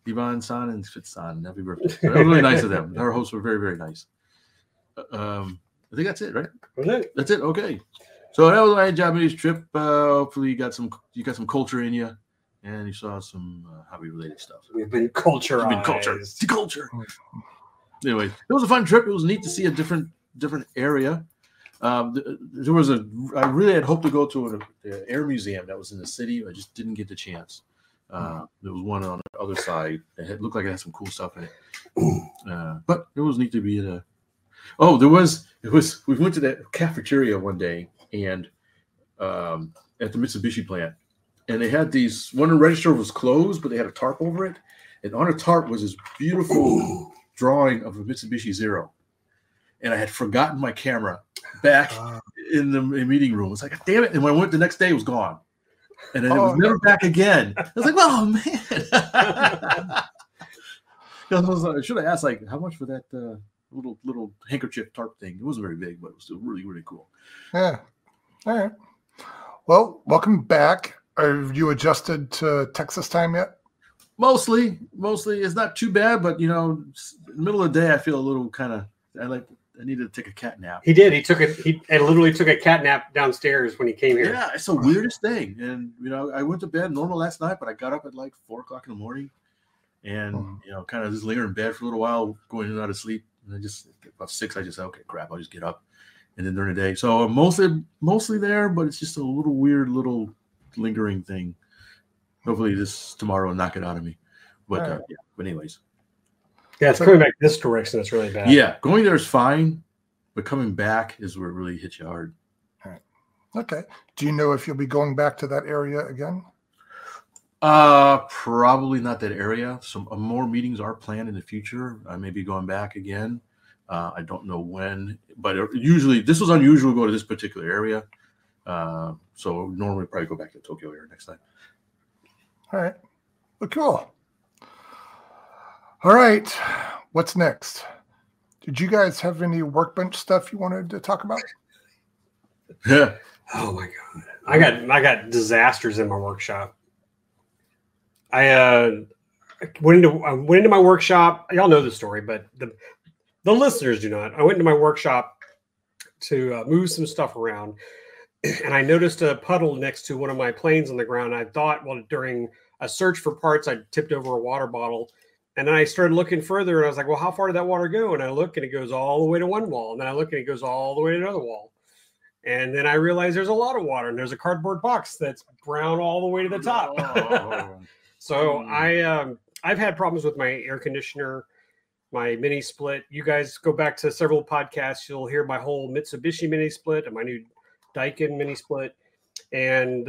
Yvonne-san and Fitz-san. Happy birthday. So that was really nice of them. Our hosts were very, very nice. I think that's it, right? That's it. Okay. So that was my Japanese trip. Hopefully you got some culture in you, and you saw some hobby-related stuff. We've been culturized. Culture. Anyway, it was a fun trip. It was neat to see a different area. I really had hoped to go to an air museum that was in the city. I just didn't get the chance. There was one on the other side that looked like it had some cool stuff in it. But it was neat to be in a. Oh, we went to the cafeteria one day and at the Mitsubishi plant, and they had one of the register was closed, but they had a tarp over it, and on a tarp was this beautiful drawing of a Mitsubishi Zero, and I had forgotten my camera back in the meeting room. It's like, damn it! And when I went the next day, it was gone, and then it was never back again. I was like, oh man! I should have asked, like, how much for that little handkerchief tarp thing. It wasn't very big, but it was still really, really cool. Yeah. All right. Well, welcome back. Have you adjusted to Texas time yet? Mostly. It's not too bad, but in the middle of the day, I feel a little kind of. I needed to take a cat nap. He did. He literally took a cat nap downstairs when he came here. Yeah, it's the weirdest thing. And I went to bed normal last night, but I got up at like 4:00 in the morning, and kind of just linger in bed for a little while, going in and out of sleep. And I just about 6, I just said, okay, crap, I'll just get up. And then during the day, so I'm mostly there, but it's just a little weird, little lingering thing. Hopefully this tomorrow will knock it out of me. But Right. yeah. But anyways. Yeah, it's coming back this direction. That's really bad. Yeah, going there is fine, but coming back is where it really hits you hard. All right. Okay. Do you know if you'll be going back to that area again? Probably not that area. Some more meetings are planned in the future. I may be going back again. I don't know when, but usually this was unusual to go to this particular area. So normally probably go back to Tokyo area next time. All right. Well, cool. All right. What's next? Did you guys have any workbench stuff you wanted to talk about? Yeah. Oh my God. I got disasters in my workshop. I went into my workshop. Y'all know the story, but the listeners do not. I went into my workshop to move some stuff around, and I noticed a puddle next to one of my planes on the ground. I thought, well, during a search for parts, I tipped over a water bottle, and then I started looking further, and I was like, well, how far did that water go? And I look, and it goes all the way to one wall, and then I look, and it goes all the way to another wall. And then I realized there's a lot of water, and there's a cardboard box that's brown all the way to the top. Oh. So I've had problems with my air conditioner, my mini split. You guys go back to several podcasts, you'll hear my whole Mitsubishi mini split and my new Daikin mini split. And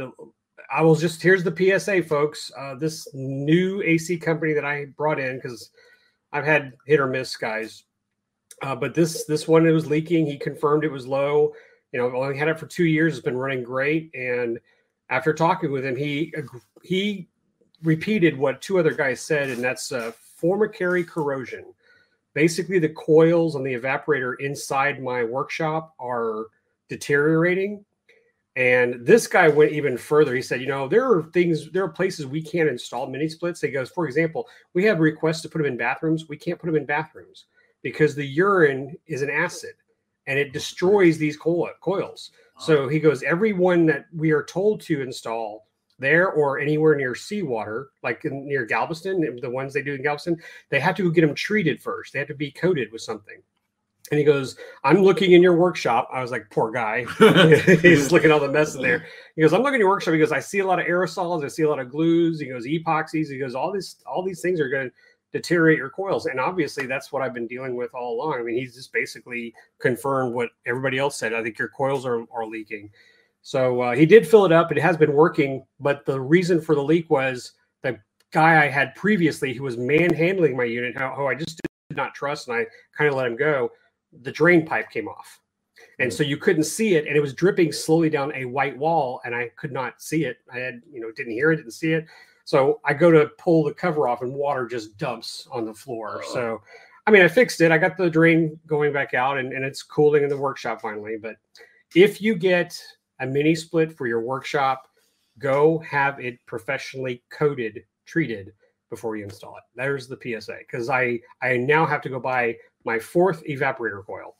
I will just, here's the PSA, folks. This new AC company that I brought in, because I've had hit or miss guys, but this one, it was leaking. He confirmed it was low. You know, I've only had it for 2 years. It's been running great. And after talking with him, he repeated what two other guys said, and that's formicary corrosion. Basically, the coils on the evaporator inside my workshop are deteriorating. And this guy went even further. He said, you know, there are places we can't install mini splits. He goes, for example, we have requests to put them in bathrooms. We can't put them in bathrooms because the urine is an acid and it destroys these coils. So he goes, every one that we are told to install there or anywhere near seawater, like near Galveston, the ones they do in Galveston, they have to get them treated first. They have to be coated with something. And he goes, I'm looking in your workshop. I was like, poor guy. He's looking at all the mess in there. He goes, I'm looking at your workshop. He goes, I see a lot of aerosols. I see a lot of glues. He goes, epoxies. He goes, all these things are going to deteriorate your coils. And obviously that's what I've been dealing with all along. I mean, he's just basically confirmed what everybody else said. I think your coils are leaking. So he did fill it up. It has been working. But the reason for the leak was the guy I had previously who was manhandling my unit, who I just did not trust, and I kind of let him go. The drain pipe came off. And so you couldn't see it. And it was dripping slowly down a white wall. And I could not see it. I had, didn't hear it, didn't see it. So I go to pull the cover off and water just dumps on the floor. Oh. So, I mean, I fixed it. I got the drain going back out and it's cooling in the workshop finally. But if you get a mini split for your workshop, go have it professionally coated, treated before you install it. There's the PSA. Because I now have to go buy my 4th evaporator coil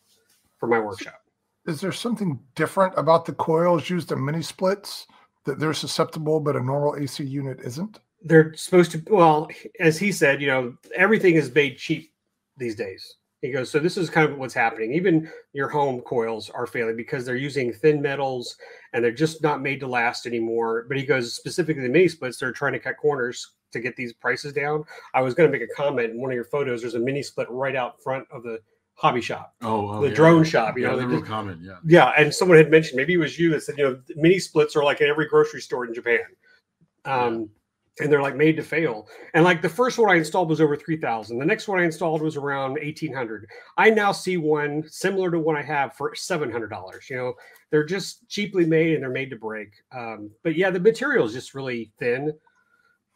for my workshop. Is there something different about the coils used in mini splits that they're susceptible, but a normal AC unit isn't? They're supposed to, well, as he said, everything is made cheap these days. He goes, so this is kind of what's happening. Even your home coils are failing because they're using thin metals and they're just not made to last anymore. But he goes, specifically the mini splits, they're trying to cut corners to get these prices down. I was going to make a comment in one of your photos. There's a mini split right out front of the hobby shop. The drone shop. Yeah, the real comment. Yeah. Yeah. And someone had mentioned, maybe it was you that said, mini splits are like in every grocery store in Japan. And they're like made to fail. And like the first one I installed was over 3,000. The next one I installed was around 1,800. I now see one similar to one I have for $700. They're just cheaply made and they're made to break. But yeah, the material is just really thin,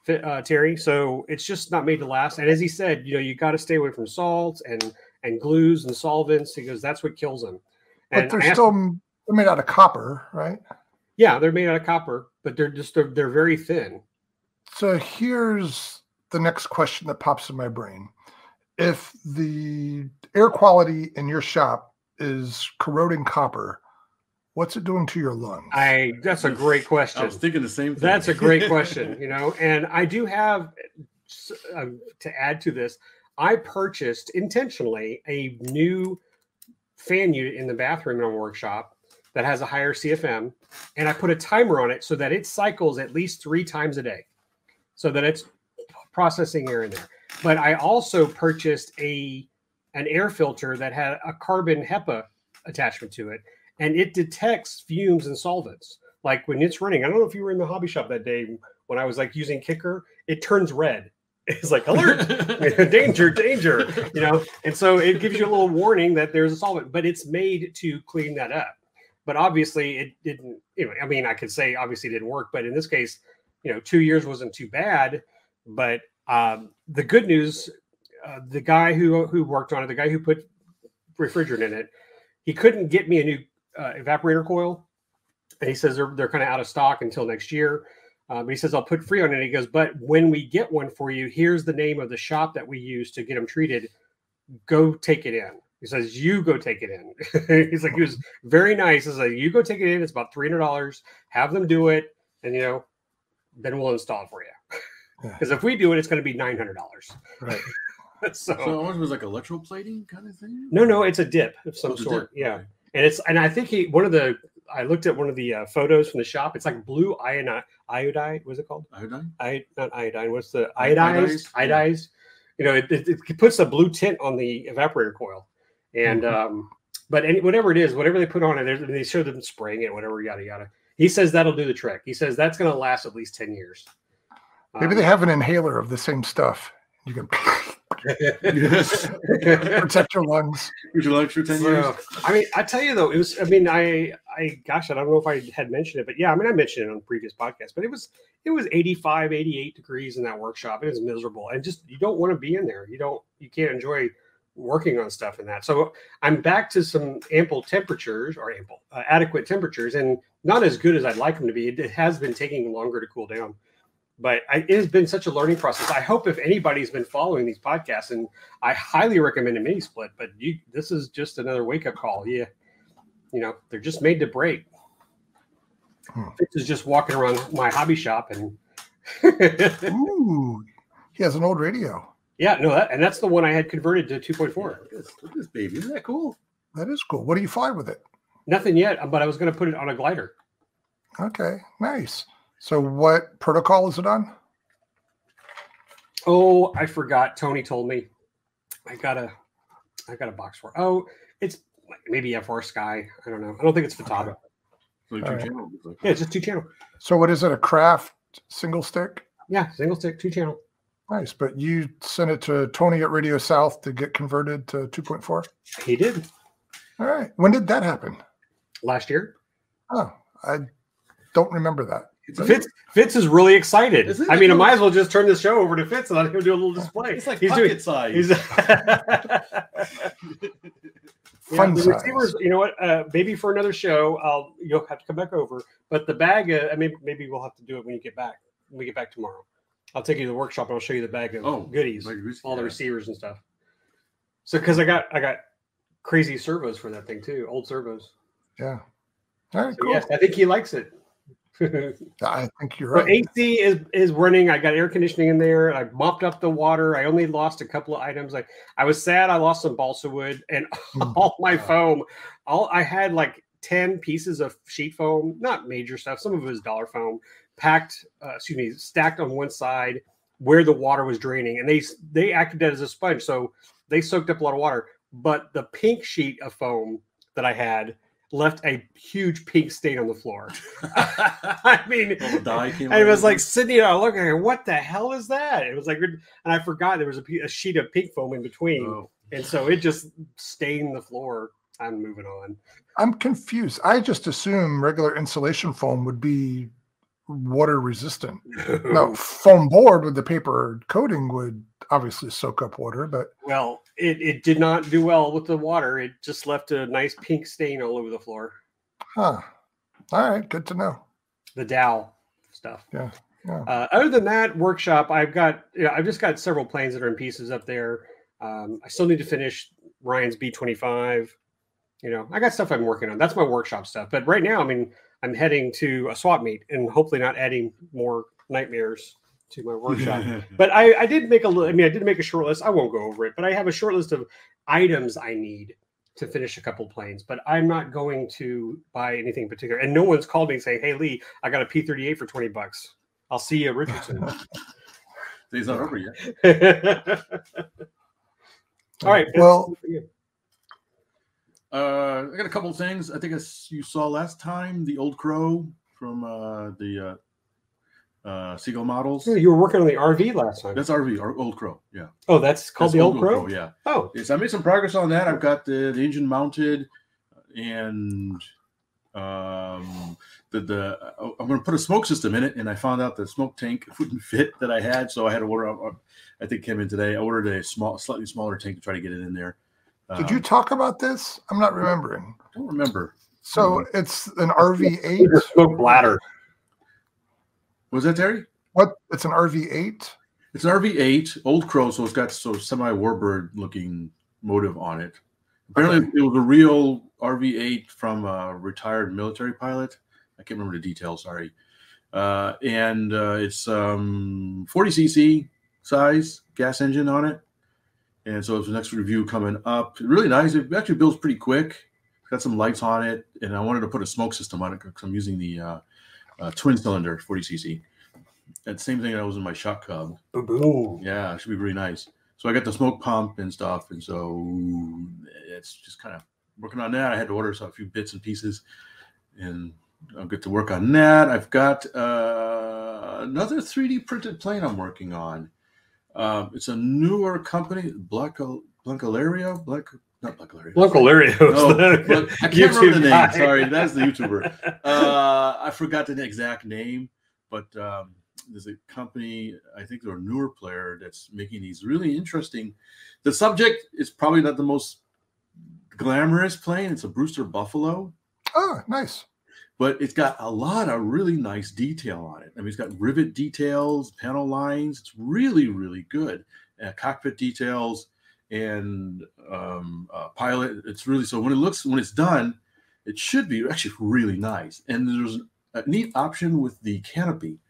Terry. So it's just not made to last. And as he said, you got to stay away from salts and glues and solvents. He goes, that's what kills them. But they're still made out of copper, right? Yeah, they're made out of copper, but they're very thin. So here's the next question that pops in my brain. If the air quality in your shop is corroding copper, what's it doing to your lungs? That's a great question. I was thinking the same thing. That's a great question, and I do have, to add to this, I purchased intentionally a new fan unit in the bathroom in our workshop that has a higher CFM, and I put a timer on it so that it cycles at least 3 times a day. so that it's processing air in there. But I also purchased an air filter that had a carbon HEPA attachment to it, and it detects fumes and solvents. Like when it's running, I don't know if you were in the hobby shop that day when I was like using Kicker, it turns red. It's like alert, danger, danger, you know? And so it gives you a little warning that there's a solvent, but it's made to clean that up. But obviously it didn't, you know, I mean, I could say obviously it didn't work, but in this case, you know, 2 years wasn't too bad. But the good news, the guy who worked on it, the guy who put refrigerant in it, he couldn't get me a new evaporator coil. And he says they're kind of out of stock until next year. But he says, I'll put free on it. And he goes, but when we get one for you, here's the name of the shop that we use to get them treated. Go take it in. He says, you go take it in. He's like, he was very nice. He's like, you go take it in. It's about $300. Have them do it. And, you know, then we'll install it for you. Because if we do it, it's going to be $900. Right. So it was like electroplating kind of thing? No, it's a dip of some sort. Yeah. Okay. And I think I looked at one of the photos from the shop. It's like blue iodine. What's it called? Iodine? Not iodine. What's the iodized? Iodized. You know, it puts a blue tint on the evaporator coil. And but whatever it is, whatever they put on it, they show them spraying it, whatever, yada yada. He says that'll do the trick. He says that's going to last at least 10 years. Maybe they have an inhaler of the same stuff. You can protect your lungs. Your lungs for 10 years. I mean, I tell you though, it was. I mean, I don't know if I had mentioned it, but yeah, I mean, I mentioned it on previous podcasts. But it was 85, 88 degrees in that workshop. It was miserable, and just you don't want to be in there. You can't enjoy working on stuff in that. So I'm back to some adequate temperatures, and not as good as I'd like them to be. It has been taking longer to cool down. But it has been such a learning process. I hope if anybody's been following these podcasts, and I highly recommend a mini split, but this is just another wake-up call. Yeah, you know, they're just made to break. Fitz is just walking around my hobby shop, and ooh, he has an old radio. Yeah, no, that's the one I had converted to 2.4. Look at this baby. Isn't that cool? That is cool. What do you fly with it? Nothing yet, but I was going to put it on a glider. Okay, nice. So what protocol is it on? Oh, I forgot. Tony told me. I got a box for it. Oh, it's maybe FR Sky. I don't know. I don't think it's Futaba. Okay. So channel. Yeah, it's just 2-channel. So what is it? A Craft single stick? Yeah, single stick, 2-channel. Nice. But you sent it to Tony at Radio South to get converted to 2.4? He did. All right. When did that happen? Last year. Oh, I don't remember that. Fitz is really excited. I mean, I might as well just turn this show over to Fitz and let him do a little display. It's like pocket size. Fun size. Receivers, you know what? Maybe for another show, you'll have to come back over. But the bag, maybe we'll have to do it when you get back. When we get back tomorrow, I'll take you to the workshop and I'll show you the bag of goodies, all the receivers and stuff. So, because I got crazy servos for that thing too, old servos. Yeah. All right. So, cool. yes, I think he likes it. I think you're right. So AC is running. I got air conditioning in there. I mopped up the water. I only lost a couple of items. I was sad. I lost some balsa wood and all my foam. I had like 10 pieces of sheet foam, not major stuff. Some of it was dollar foam, stacked on one side where the water was draining, and they acted as a sponge, so they soaked up a lot of water. But the pink sheet of foam that I had left a huge pink stain on the floor. I mean, it was like sitting there looking, what the hell is that? It was like, and I forgot there was a sheet of pink foam in between. And so it just stained the floor. I'm moving on. I'm confused. I just assume regular insulation foam would be water resistant. No, foam board with the paper coating would obviously soak up water, but it did not do well with the water. It just left a nice pink stain all over the floor. Huh. All right, good to know. The Dow stuff. Yeah. Other than that workshop, I've just got several planes that are in pieces up there. I still need to finish Ryan's B-25. You know, I got stuff I'm working on. That's my workshop stuff. But right now, I mean, I'm heading to a swap meet and hopefully not adding more nightmares to my workshop. But I did make a short list. I won't go over it, but I have a short list of items I need to finish a couple planes. But I'm not going to buy anything particular. And no one's called me saying, "Hey Lee, I got a P-38 for $20. I'll see you at Richardson." Day's not over yet. All right. Well, I got a couple of things. I think you saw last time the Old Crow from the Seagull models. You were working on the RV last time. That's RV, our Old Crow. Yeah. Oh, that's called the Old Crow? Yeah. Oh. Yes, I made some progress on that. I've got the engine mounted, and I'm going to put a smoke system in it, and I found out the smoke tank wouldn't fit that I had, so I had to order. I think it came in today. I ordered a slightly smaller tank to try to get it in there. Did you talk about this? I'm not remembering. I don't remember. So it's an RV8 smoke bladder. Was that Terry? What? It's an RV8. It's an RV8, Old Crow, so it's got semi-warbird looking motive on it. Apparently, It was a real RV8 from a retired military pilot. I can't remember the details. Sorry. And it's 40cc size gas engine on it. And so it's the next review coming up. Really nice. It actually builds pretty quick. It's got some lights on it, and I wanted to put a smoke system on it because I'm using the twin cylinder 40cc. And same thing that was in my Shock Cub. Ooh. Yeah, it should be really nice. So I got the smoke pump and stuff, and so it's just kind of working on that. I had to order a few bits and pieces, and I'll get to work on that. I've got another 3D printed plane I'm working on. It's a newer company, Blancolario. I can't remember the name. Sorry, that's the YouTuber. I forgot the exact name, but there's a company, I think they're a newer player, that's making these really interesting. The subject is probably not the most glamorous plane. It's a Brewster Buffalo. Oh, nice. But it's got a lot of really nice detail on it. I mean, it's got rivet details, panel lines. It's really, really good. Cockpit details and pilot. It's really, so when it's done, it should be actually really nice. And there's a neat option with the canopy.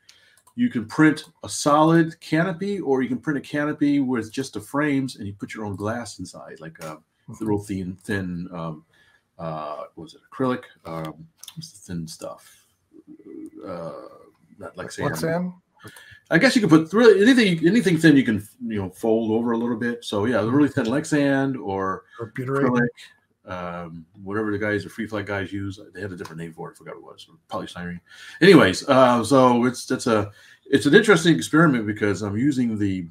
You can print a solid canopy, or you can print a canopy with just the frames, and you put your own glass inside, like a real thin what was it, acrylic? What's the thin stuff? Not like sand. Sand? I guess you can put really anything thin you can fold over a little bit. So yeah, the really thin Lexan or acrylic, whatever the guys, the free flight guys use. They had a different name for it. I forgot what it was. Polystyrene. Anyways, so it's an interesting experiment because I'm using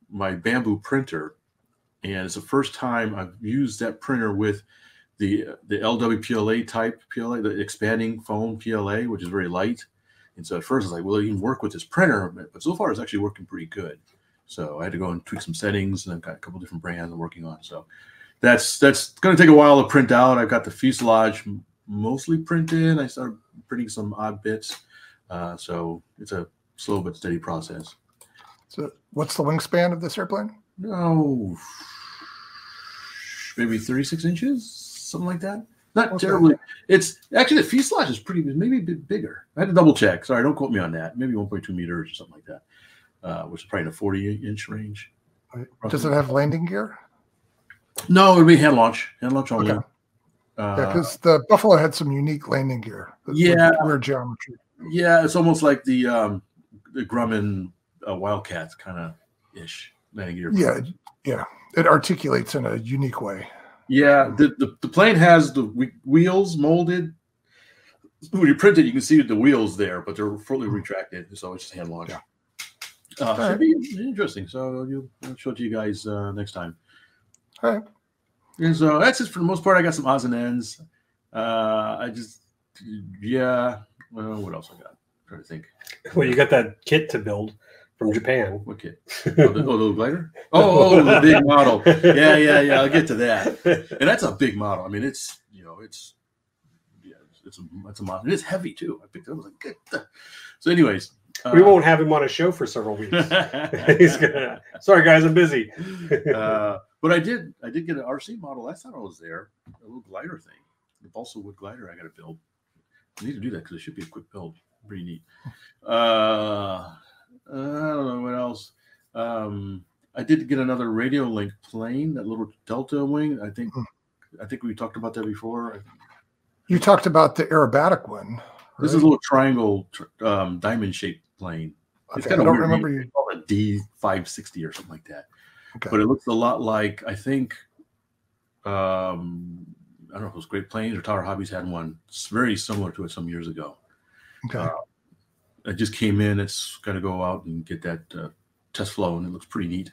my bamboo printer, and it's the first time I've used that printer with the LWPLA type PLA, the expanding foam PLA, which is very light. And so at first I was like, well, it can work with this printer, but so far it's actually working pretty good. So I had to go and tweak some settings, and I've got a couple different brands I'm working on. So that's going to take a while to print out. I've got the fuselage mostly printed. I started printing some odd bits. So it's a slow but steady process. So what's the wingspan of this airplane? No, maybe 36 inches, something like that. Not terribly. It's actually, the fuselage is maybe a bit bigger. I had to double check. Sorry, don't quote me on that. Maybe 1.2 meters or something like that, which is probably in a 40-inch range. Does it have landing gear? No, it would be hand launch only. Okay. Because the Buffalo had some unique landing gear. Weird geometry. Yeah, it's almost like the Grumman Wildcats kind of ish landing gear. Yeah. It articulates in a unique way. Yeah, the plane has the wheels molded. When you print it, you can see the wheels there, but they're fully retracted, so it's just hand launched. Yeah. Should be interesting. So I'll show it to you guys next time. All right. And so that's it for the most part. I got some odds and ends. Well, what else I got? I'm trying to think. Well, you got that kit to build from Japan. What kit? The little glider? The big model. Yeah. I'll get to that. And that's a big model. I mean, it's a model. And it's heavy too. I picked it up. I was like, good. So, anyways, we won't have him on a show for several weeks. Sorry, guys, I'm busy. But I did get an RC model. Last time I was there, a little glider thing, the balsa wood glider. I got to build. I need to do that because it should be a quick build. Pretty neat. I don't know what else. I did get another radio link plane, that little Delta wing. I think we talked about that before. You talked about the aerobatic one. Right? This is a little triangle diamond shaped plane. Okay, I don't remember you called a D560 or something like that. Okay. But it looks a lot like, I think, I don't know if it was Great Plains or Tower Hobbies had one. It's very similar to it some years ago. Okay. It just came in. It's got to go out and get that test flow, and it looks pretty neat.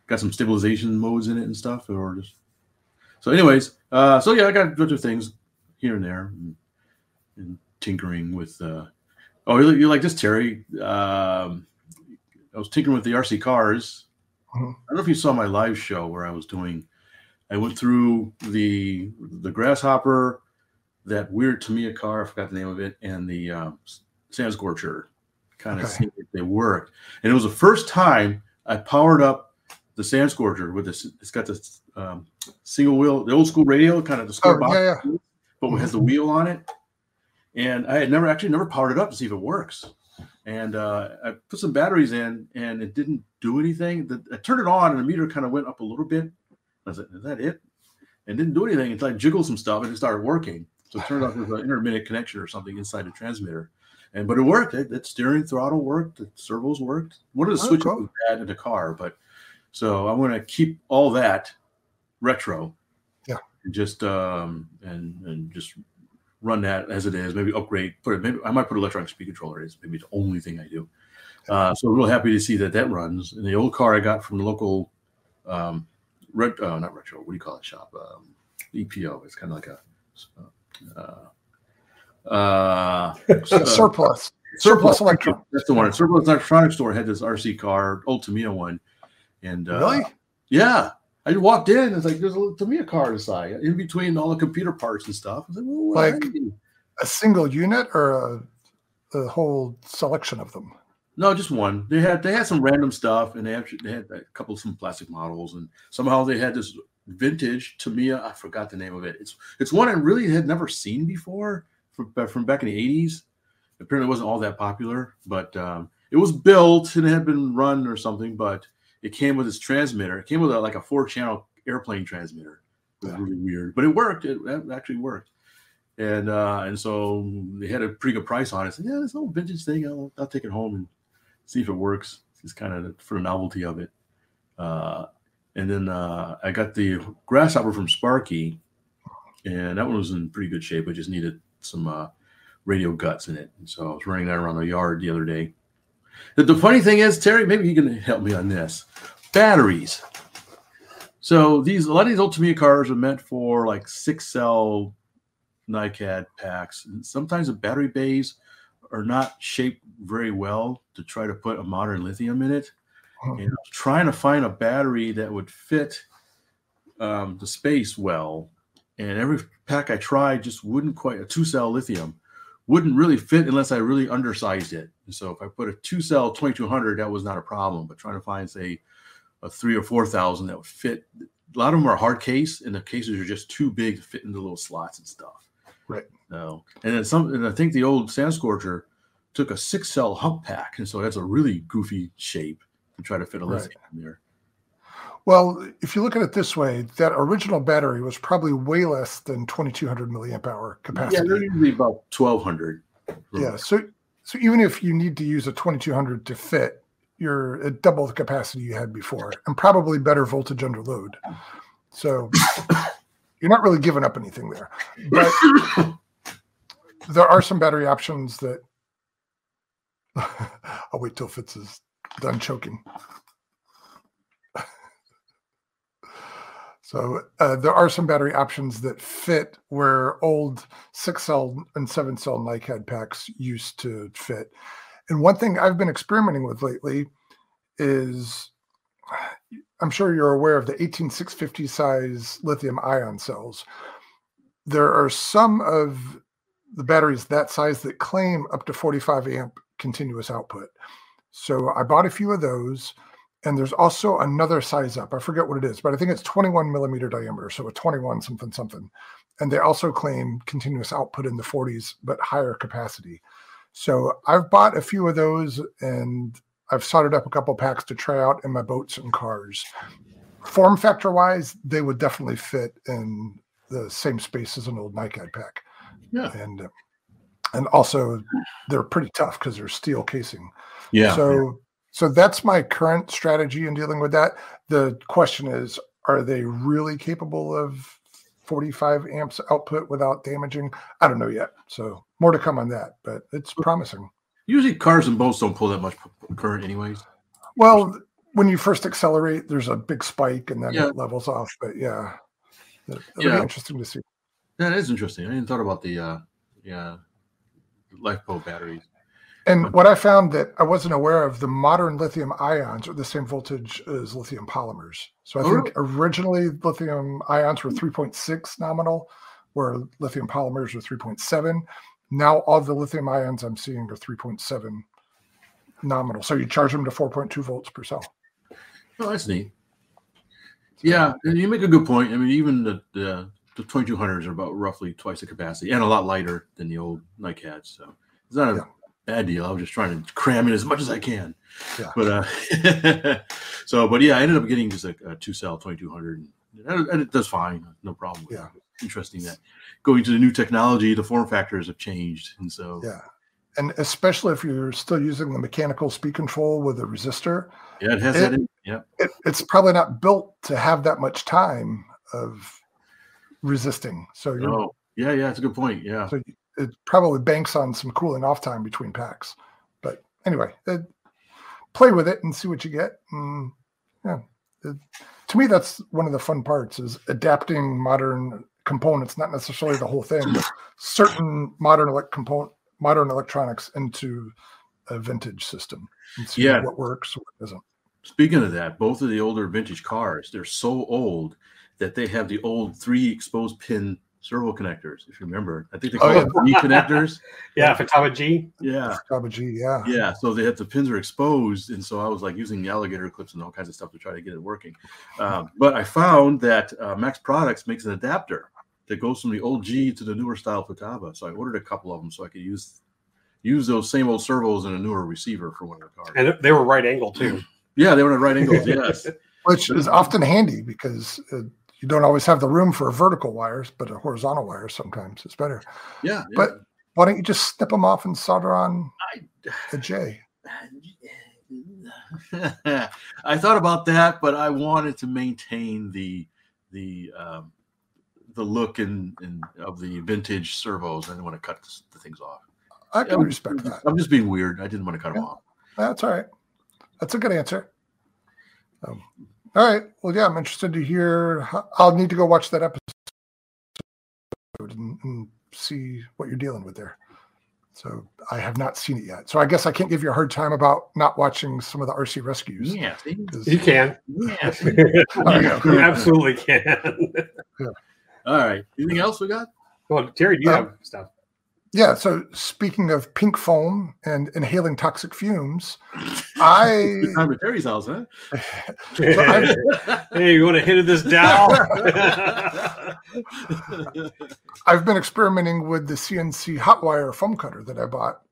Got some stabilization modes in it and stuff. So anyways, so yeah, I got a bunch of things here and there and tinkering with. Oh, you like this, Terry? I was tinkering with the RC cars. I don't know if you saw my live show where I went through the Grasshopper, that weird Tamiya car, I forgot the name of it, and the Sand Scorcher, kind of see if they worked. And it was the first time I powered up the Sand Scorcher with this. It's got this single wheel, the old school radio, kind of the square box, but it has the wheel on it. And I had never powered it up to see if it works. And I put some batteries in, and it didn't do anything. I turned it on, and the meter kind of went up a little bit. I was like, is that it? And didn't do anything until I jiggled some stuff, and it started working. So it turned out there was an intermittent connection or something inside the transmitter. But it worked. The steering throttle worked. The servos worked. One of the switches was bad in the car. But so I'm going to keep all that retro. Yeah. And just and just run that as it is. Maybe upgrade. Maybe I might put electronic speed controller. It's maybe the only thing I do. So real happy to see that runs. And the old car I got from the local not retro. What do you call it? Shop. EPO. It's kind of like a surplus electronics. That's the one. Surplus electronics store had this RC car, old Tamiya one, and really, yeah. I walked in. It's like there's a little Tamiya car inside, in between all the computer parts and stuff. I was like, well, like a single unit or a whole selection of them. No, just one. They had some random stuff, and they had a couple of some plastic models, and somehow they had this vintage Tamiya. I forgot the name of it. It's one I really had never seen before from back in the 80s. Apparently, it wasn't all that popular, but it was built and it had been run or something. But it came with its transmitter. It came with like a 4-channel airplane transmitter. It was really weird, but it worked. It actually worked. And so they had a pretty good price on it. I said, yeah, this little vintage thing, I'll take it home and see if it works. It's kind of for the novelty of it. And then I got the Grasshopper from Sparky, and that one was in pretty good shape. I just needed some radio guts in it. And so I was running that around the yard the other day. The funny thing is, Terry, maybe you can help me on this. Batteries. So a lot of these old Tamiya cars are meant for like 6-cell NiCad packs. And sometimes the battery bays are not shaped very well to try to put a modern lithium in it. And I was trying to find a battery that would fit the space well. And every pack I tried just wouldn't quite, a 2-cell lithium wouldn't really fit unless I really undersized it. And so if I put a 2-cell 2200, that was not a problem. But trying to find, say, a 3,000 or 4,000 that would fit. A lot of them are hard case, and the cases are just too big to fit into little slots and stuff. Right. No. And I think the old Sand Scorcher took a 6-cell hump pack, and so that's a really goofy shape to try to fit a lithium in there. Well, if you look at it this way, that original battery was probably way less than 2,200 milliamp hour capacity. Yeah, they're usually about 1,200. Yeah, so even if you need to use a 2,200 to fit, you're at double the capacity you had before, and probably better voltage under load. So you're not really giving up anything there. But there are some battery options that I'll wait till Fitz is done choking. So there are some battery options that fit where old 6-cell and 7-cell NiCad packs used to fit. And one thing I've been experimenting with lately is, I'm sure you're aware of the 18650 size lithium ion cells. There are some of the batteries that size that claim up to 45 amp continuous output. So I bought a few of those. And there's also another size up. I forget what it is, but I think it's 21 millimeter diameter. So a 21 something. And they also claim continuous output in the 40s, but higher capacity. So I've bought a few of those, and I've soldered up a couple packs to try out in my boats and cars. Form factor wise, they would definitely fit in the same space as an old NiCad pack. Yeah. And also they're pretty tough because they're steel casing. Yeah. So So that's my current strategy in dealing with that. The question is, are they really capable of 45 amps output without damaging? I don't know yet. So more to come on that, but it's promising. Usually cars and boats don't pull that much current anyways. Well, when you first accelerate, there's a big spike and then it levels off. But yeah, it'll be interesting to see. That is interesting. I didn't thought about the lifeboat batteries. And what I found that I wasn't aware of, the modern lithium ions are the same voltage as lithium polymers. So I think originally lithium ions were 3.6 nominal, where lithium polymers were 3.7. Now all the lithium ions I'm seeing are 3.7 nominal. So you charge them to 4.2 volts per cell. Oh, that's neat. Yeah, and you make a good point. I mean, even the 2200s are about roughly twice the capacity and a lot lighter than the old NiCads. So it's not a bad deal. I was just trying to cram in as much as I can. Yeah. But but yeah, I ended up getting just a 2-cell 2200, and it does fine. No problem. Yeah. Interesting that going to the new technology, the form factors have changed, and so and especially if you're still using the mechanical speed control with a resistor. Yeah, it has that in. Yeah, it's probably not built to have that much time of resisting. So it's a good point. Yeah. So it probably banks on some cooling off time between packs. But anyway, play with it and see what you get. And to me, that's one of the fun parts is adapting modern components, not necessarily the whole thing, but certain modern electronics into a vintage system and see what works, what doesn't. Speaking of that, both of the older vintage cars, they're so old that they have the old 3 exposed pin servo connectors, if you remember. I think they call them G connectors. Fataba G. Yeah. Fataba G, Yeah, so they have the pins are exposed, and so I was like using the alligator clips and all kinds of stuff to try to get it working. But I found that Max Products makes an adapter that goes from the old G to the newer style Fataba. So I ordered a couple of them so I could use those same old servos in a newer receiver for one of the cars. And they were right angle too. Yeah, they were at right angles, yes. Which is often handy because you don't always have the room for vertical wires, but a horizontal wire sometimes is better. Yeah. But why don't you just snip them off and solder on a J? I thought about that, but I wanted to maintain the look of the vintage servos. I didn't want to cut the things off. I can respect that. I'm just being weird. I didn't want to cut them off. That's all right. That's a good answer. All right. Well, yeah, I'm interested to hear. I'll need to go watch that episode and see what you're dealing with there. So I have not seen it yet. So I guess I can't give you a hard time about not watching some of the RC rescues. Yeah, you can. Yeah, you absolutely can. Yeah. All right. Anything else we got? Well, Terry, do you have stuff? Yeah. So speaking of pink foam and inhaling toxic fumes, Good time at Terry's house, huh? Hey, you want a hit of this Dow? I've been experimenting with the CNC hotwire foam cutter that I bought,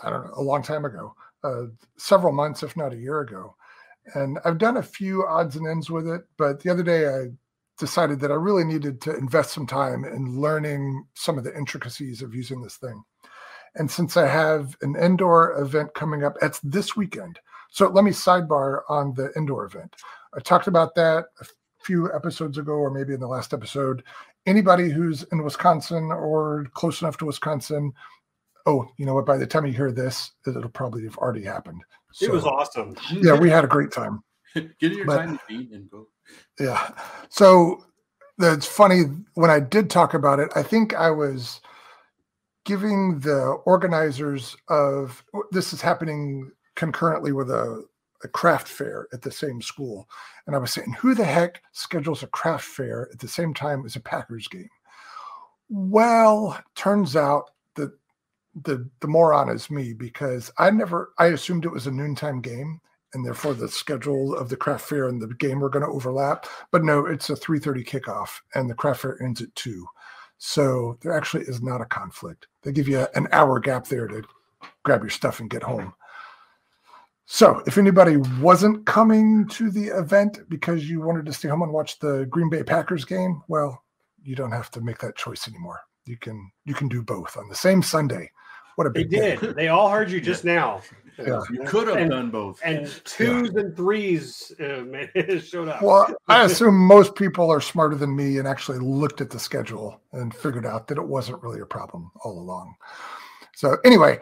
I don't know, a long time ago, several months, if not a year ago. And I've done a few odds and ends with it, but the other day I decided that I really needed to invest some time in learning some of the intricacies of using this thing. And since I have an indoor event coming up, it's this weekend. So let me sidebar on the indoor event. I talked about that a few episodes ago, or maybe in the last episode. Anybody who's in Wisconsin or close enough to Wisconsin, you know what, by the time you hear this, it'll probably have already happened. So, it was awesome. Yeah, we had a great time. Get in your time machine and go. Yeah. So that's funny. When I did talk about it, I think I was giving the organizers of this is happening concurrently with a craft fair at the same school. And I was saying, who the heck schedules a craft fair at the same time as a Packers game? Well, turns out that the moron is me, because I assumed it was a noontime game, and therefore the schedule of the craft fair and the game were going to overlap. But no, it's a 3:30 kickoff, and the craft fair ends at 2. So there actually is not a conflict. They give you an hour gap there to grab your stuff and get home. So if anybody wasn't coming to the event because you wanted to stay home and watch the Green Bay Packers game, well, you don't have to make that choice anymore. You can do both on the same Sunday. What a big day. They all heard you just now. Yeah. You could have done both. And twos and threes showed up. Well, I assume most people are smarter than me and actually looked at the schedule and figured out that it wasn't really a problem all along. So anyway,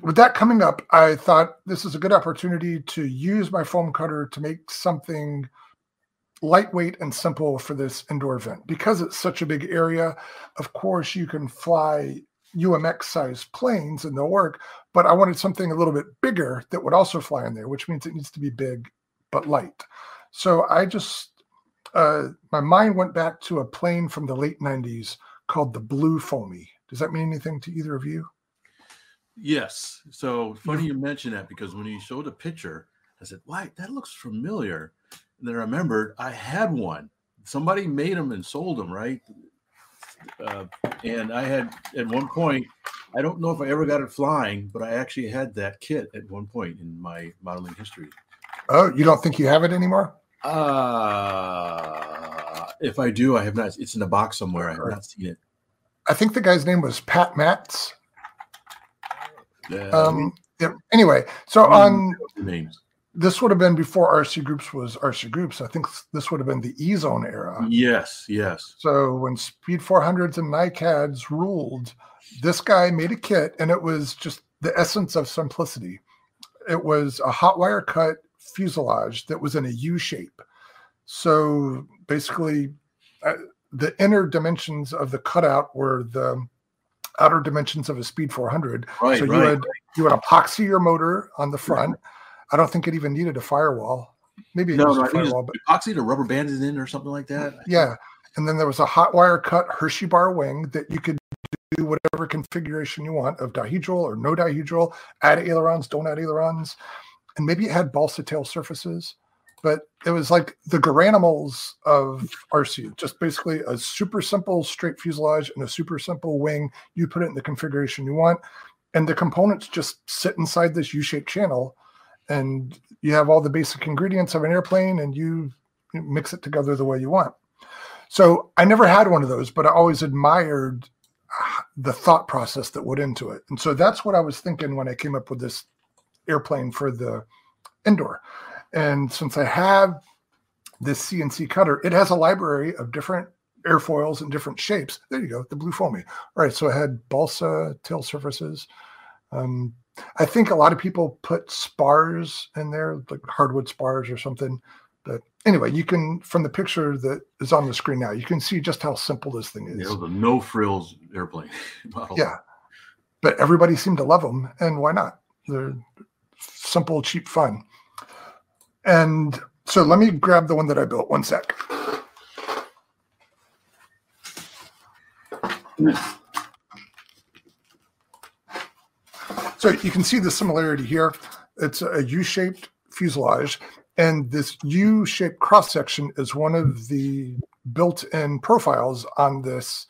with that coming up, I thought this is a good opportunity to use my foam cutter to make something lightweight and simple for this indoor event. Because it's such a big area, of course, you can fly UMX-sized planes and they'll work, but I wanted something a little bit bigger that would also fly in there, which means it needs to be big but light. So I just, my mind went back to a plane from the late 90s called the Blue Foamy. Does that mean anything to either of you? Yes. So funny you mention that, because when you showed a picture, I said, "Why, that looks familiar." And then I remembered I had one. Somebody made them and sold them, right? And I had, at one point, I don't know if I ever got it flying, but I actually had that kit at one point in my modeling history. Oh, you don't think you have it anymore? If I do, I have not. It's in a box somewhere. I have not seen it. I think the guy's name was Pat Matz. Yeah, anyway, so on names. This would have been before RC Groups was RC Groups. I think this would have been the E-Zone era. Yes, yes. So when Speed 400s and NICADs ruled, this guy made a kit, and it was just the essence of simplicity. It was a hot wire cut fuselage that was in a U shape. So basically, the inner dimensions of the cutout were the outer dimensions of a Speed 400. Right, so you would epoxy your motor on the front. I don't think it even needed a firewall. Maybe it used a firewall, but epoxy to rubber banded in or something like that. Yeah, and then there was a hot wire cut Hershey bar wing that you could do whatever configuration you want of dihedral or no dihedral. Add ailerons, don't add ailerons, and maybe it had balsa tail surfaces. But it was like the Garanimals of RC, just basically a super simple straight fuselage and a super simple wing. You put it in the configuration you want, and the components just sit inside this U-shaped channel, and you have all the basic ingredients of an airplane, and you mix it together the way you want. So I never had one of those, but I always admired the thought process that went into it. And so that's what I was thinking when I came up with this airplane for the indoor. And since I have this CNC cutter, it has a library of different airfoils in different shapes. There you go, the Blue Foamy. All right, so I had balsa tail surfaces. I think a lot of people put spars in there, like hardwood spars or something. But anyway, you can, from the picture that is on the screen now, you can see just how simple this thing is. It was a no frills airplane model. Yeah, but everybody seemed to love them, and why not? They're simple, cheap fun. And so let me grab the one that I built. One sec. So you can see the similarity here. It's a U-shaped fuselage, and this U-shaped cross-section is one of the built-in profiles on this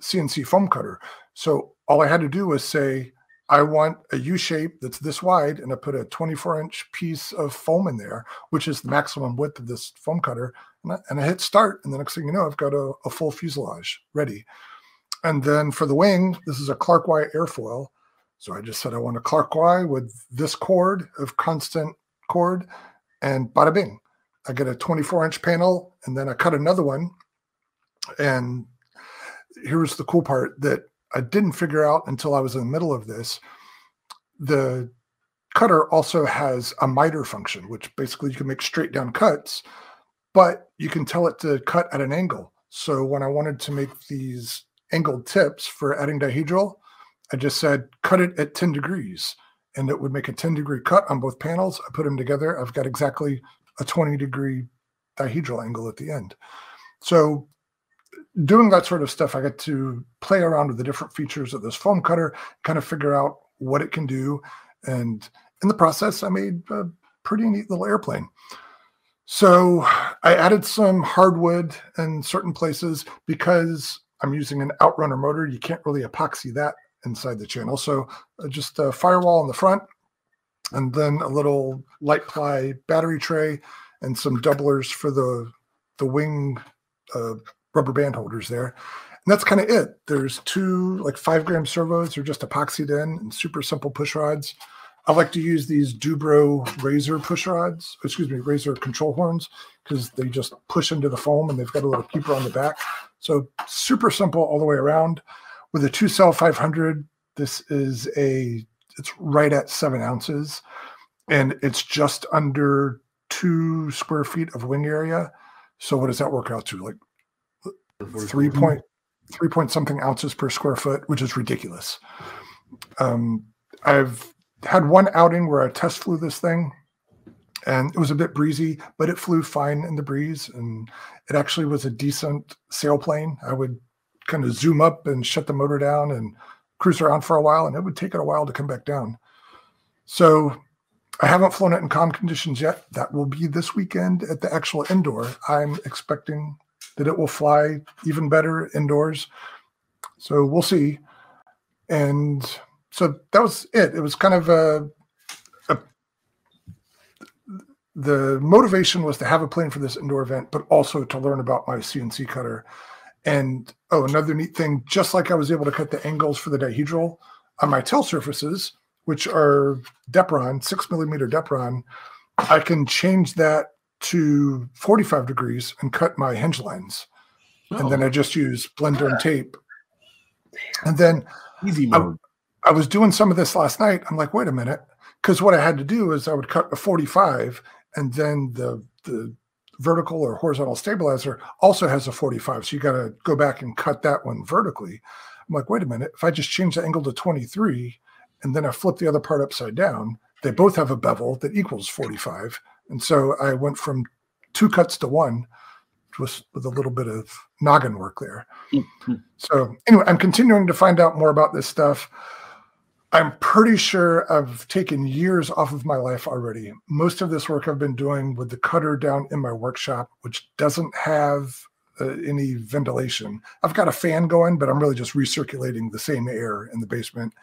CNC foam cutter. So all I had to do was say, I want a U-shape that's this wide, and I put a 24-inch piece of foam in there, which is the maximum width of this foam cutter, and I hit start, and the next thing you know, I've got a full fuselage ready. And then for the wing, this is a Clark Y airfoil. So I just said I want a Clark Y with this cord of constant cord, and bada bing. I get a 24-inch panel, and then I cut another one. And here's the cool part that I didn't figure out until I was in the middle of this. The cutter also has a miter function, which basically you can make straight down cuts, but you can tell it to cut at an angle. So when I wanted to make these angled tips for adding dihedral, I just said, cut it at 10 degrees, and it would make a 10-degree cut on both panels. I put them together. I've got exactly a 20-degree dihedral angle at the end. So doing that sort of stuff, I got to play around with the different features of this foam cutter, kind of figure out what it can do. And in the process, I made a pretty neat little airplane. So I added some hardwood in certain places because I'm using an outrunner motor. You can't really epoxy that inside the channel. So just a firewall on the front, and then a little light ply battery tray and some doublers for the wing rubber band holders there. And that's kind of it. There's two like 5-gram servos. They're just epoxied in and super simple push rods. I like to use these Dubro Razor push rods, Razor control horns, because they just push into the foam and they've got a little keeper on the back. So super simple all the way around. With a 2-cell 500, it's right at 7 ounces, and it's just under 2 square feet of wing area. So what does that work out to? Like 3 point something ounces per square foot, which is ridiculous. I've had one outing where I test flew this thing, and it was a bit breezy, but it flew fine in the breeze, and it actually was a decent sailplane. I would kind of zoom up and shut the motor down and cruise around for a while, and it would take it a while to come back down. So I haven't flown it in calm conditions yet. That will be this weekend at the actual indoor. I'm expecting that it will fly even better indoors. So we'll see. And so that was it. It was kind of the motivation was to have a plane for this indoor event, but also to learn about my CNC cutter. And another neat thing, just like I was able to cut the angles for the dihedral on my tail surfaces, which are Depron, 6mm Depron, I can change that to 45 degrees and cut my hinge lines. And then I just use blender and tape. And then easy mode. I was doing some of this last night. I'm like, wait a minute. Because what I had to do is I would cut a 45, and then the vertical or horizontal stabilizer also has a 45. So you got to go back and cut that one vertically. I'm like, wait a minute. If I just change the angle to 23, and then I flip the other part upside down, they both have a bevel that equals 45. And so I went from 2 cuts to 1, just with a little bit of noggin work there. Mm-hmm. So anyway, I'm continuing to find out more about this stuff. I'm pretty sure I've taken years off of my life already. Most of this work I've been doing with the cutter down in my workshop, which doesn't have any ventilation. I've got a fan going, but I'm really just recirculating the same air in the basement.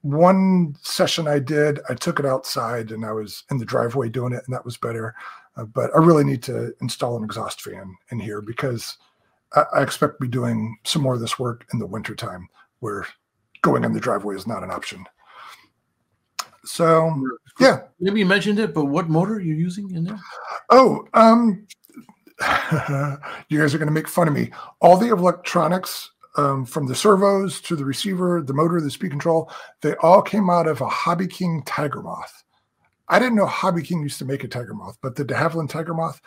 One session I did, I took it outside and I was in the driveway doing it, and that was better. But I really need to install an exhaust fan in here because I expect to be doing some more of this work in the wintertime where going in the driveway is not an option. So, yeah. Maybe you mentioned it, but what motor are you using in there? Oh, you guys are going to make fun of me. All the electronics, from the servos to the receiver, the motor, the speed control, they all came out of a Hobby King Tiger Moth. I didn't know Hobby King used to make a Tiger Moth, but the de Havilland Tiger Moth,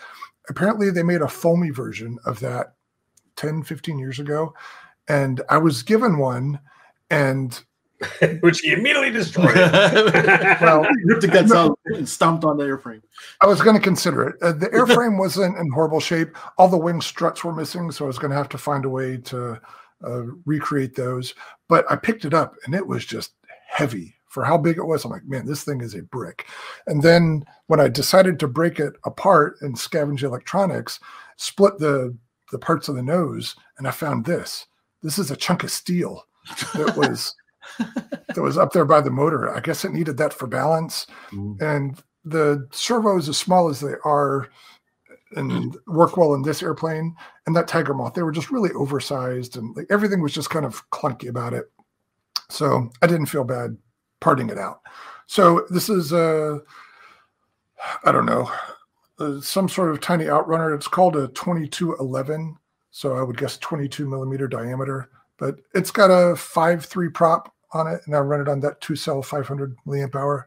apparently they made a foamy version of that 10, 15 years ago. And I was given one, and which he immediately destroyed. Well, ripped the guts out and stomped on the airframe. I was going to consider it. The airframe wasn't in horrible shape. All the wing struts were missing, so I was going to have to find a way to recreate those. But I picked it up, and it was just heavy. For how big it was, I'm like, man, this thing is a brick. And then when I decided to break it apart and scavenge electronics, split the parts of the nose, and I found this. This is a chunk of steel that was up there by the motor. I guess it needed that for balance. And the servos, as small as they are, and work well in this airplane, and that Tiger Moth, they were just really oversized, and like everything was just kind of clunky about it. So I didn't feel bad parting it out. So this is I don't know, some sort of tiny outrunner. It's called a 2211. So I would guess 22mm diameter, but it's got a 5.3 prop on it, and I run it on that 2-cell 500 milliamp hour.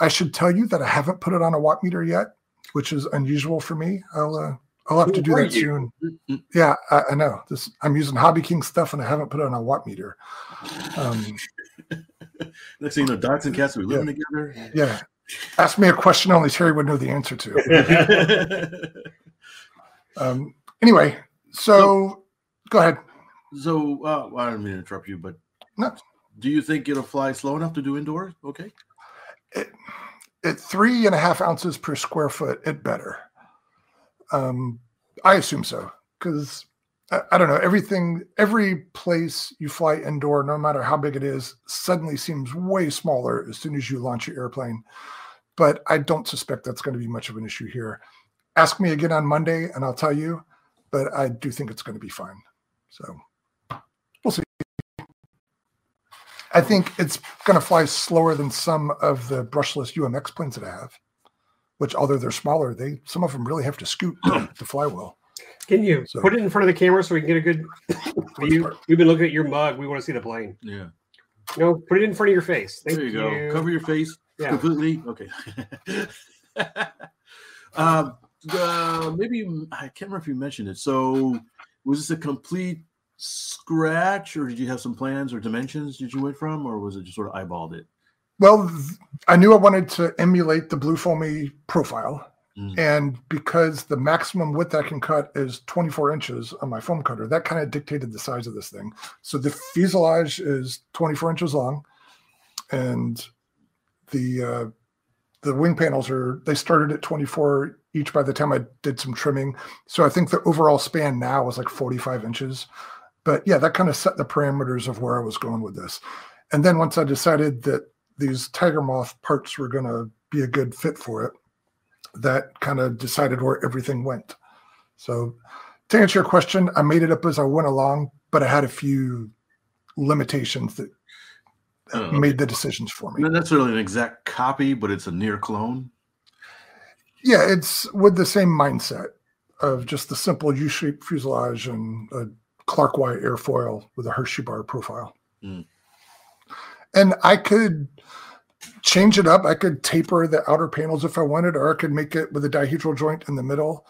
I should tell you that I haven't put it on a watt meter yet, which is unusual for me. I'll have to do that soon. Yeah, I know. I'm using Hobby King stuff, and I haven't put it on a watt meter. Next thing you know, dogs and cats are living together. Yeah. Ask me a question only Terry would know the answer to. Anyway, so go ahead. So I don't mean to interrupt you, but no. Do you think it'll fly slow enough to do indoors? Okay. At 3.5 ounces per square foot, it better. I assume so, because I don't know, every place you fly indoor, no matter how big it is, suddenly seems way smaller as soon as you launch your airplane. But I don't suspect that's going to be much of an issue here. Ask me again on Monday, and I'll tell you. But I do think it's going to be fine. So we'll see. I think it's going to fly slower than some of the brushless UMX planes that I have, which although they're smaller, some of them really have to scoot to fly well. Can you put it in front of the camera so we can get a good view? We've been looking at your mug. We want to see the plane. Yeah. No, put it in front of your face. There you go. Cover your face completely. Okay. Maybe I can't remember if you mentioned it. So was this a complete scratch, or did you have some plans or dimensions that you went from, or was it just sort of eyeballed it? Well, I knew I wanted to emulate the blue foamy profile. And because the maximum width I can cut is 24 inches on my foam cutter, that kind of dictated the size of this thing. So the fuselage is 24 inches long, and the wing panels they started at 24 each by the time I did some trimming. So I think the overall span now is like 45 inches. But yeah, that kind of set the parameters of where I was going with this. And then once I decided that these tiger moth parts were going to be a good fit for it, that kind of decided where everything went. So to answer your question, I made it up as I went along, but I had a few limitations that made the decisions for me. Not necessarily an exact copy, but it's a near clone. Yeah, it's with the same mindset of just the simple U-shaped fuselage and a Clark Y airfoil with a Hershey bar profile. And I could change it up. I could taper the outer panels if I wanted, or I could make it with a dihedral joint in the middle.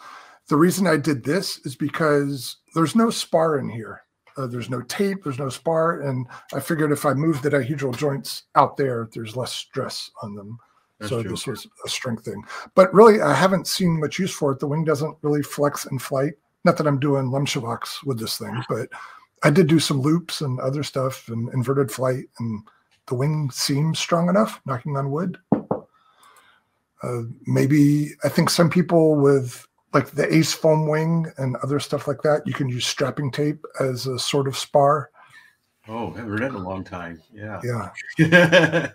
The reason I did this is because there's no spar in here. There's no tape, there's no spar. And I figured if I moved the dihedral joints out there, there's less stress on them. That's so true. This was a strength thing. But really, I haven't seen much use for it. The wing doesn't really flex in flight. Not that I'm doing Lemshavaks with this thing, but I did do some loops and other stuff and inverted flight, and the wing seems strong enough, knocking on wood. Maybe I think some people with like the Ace foam wing and other stuff like that, you can use strapping tape as a sort of spar. Oh, I haven't heard that in a long time. Yeah. Yeah.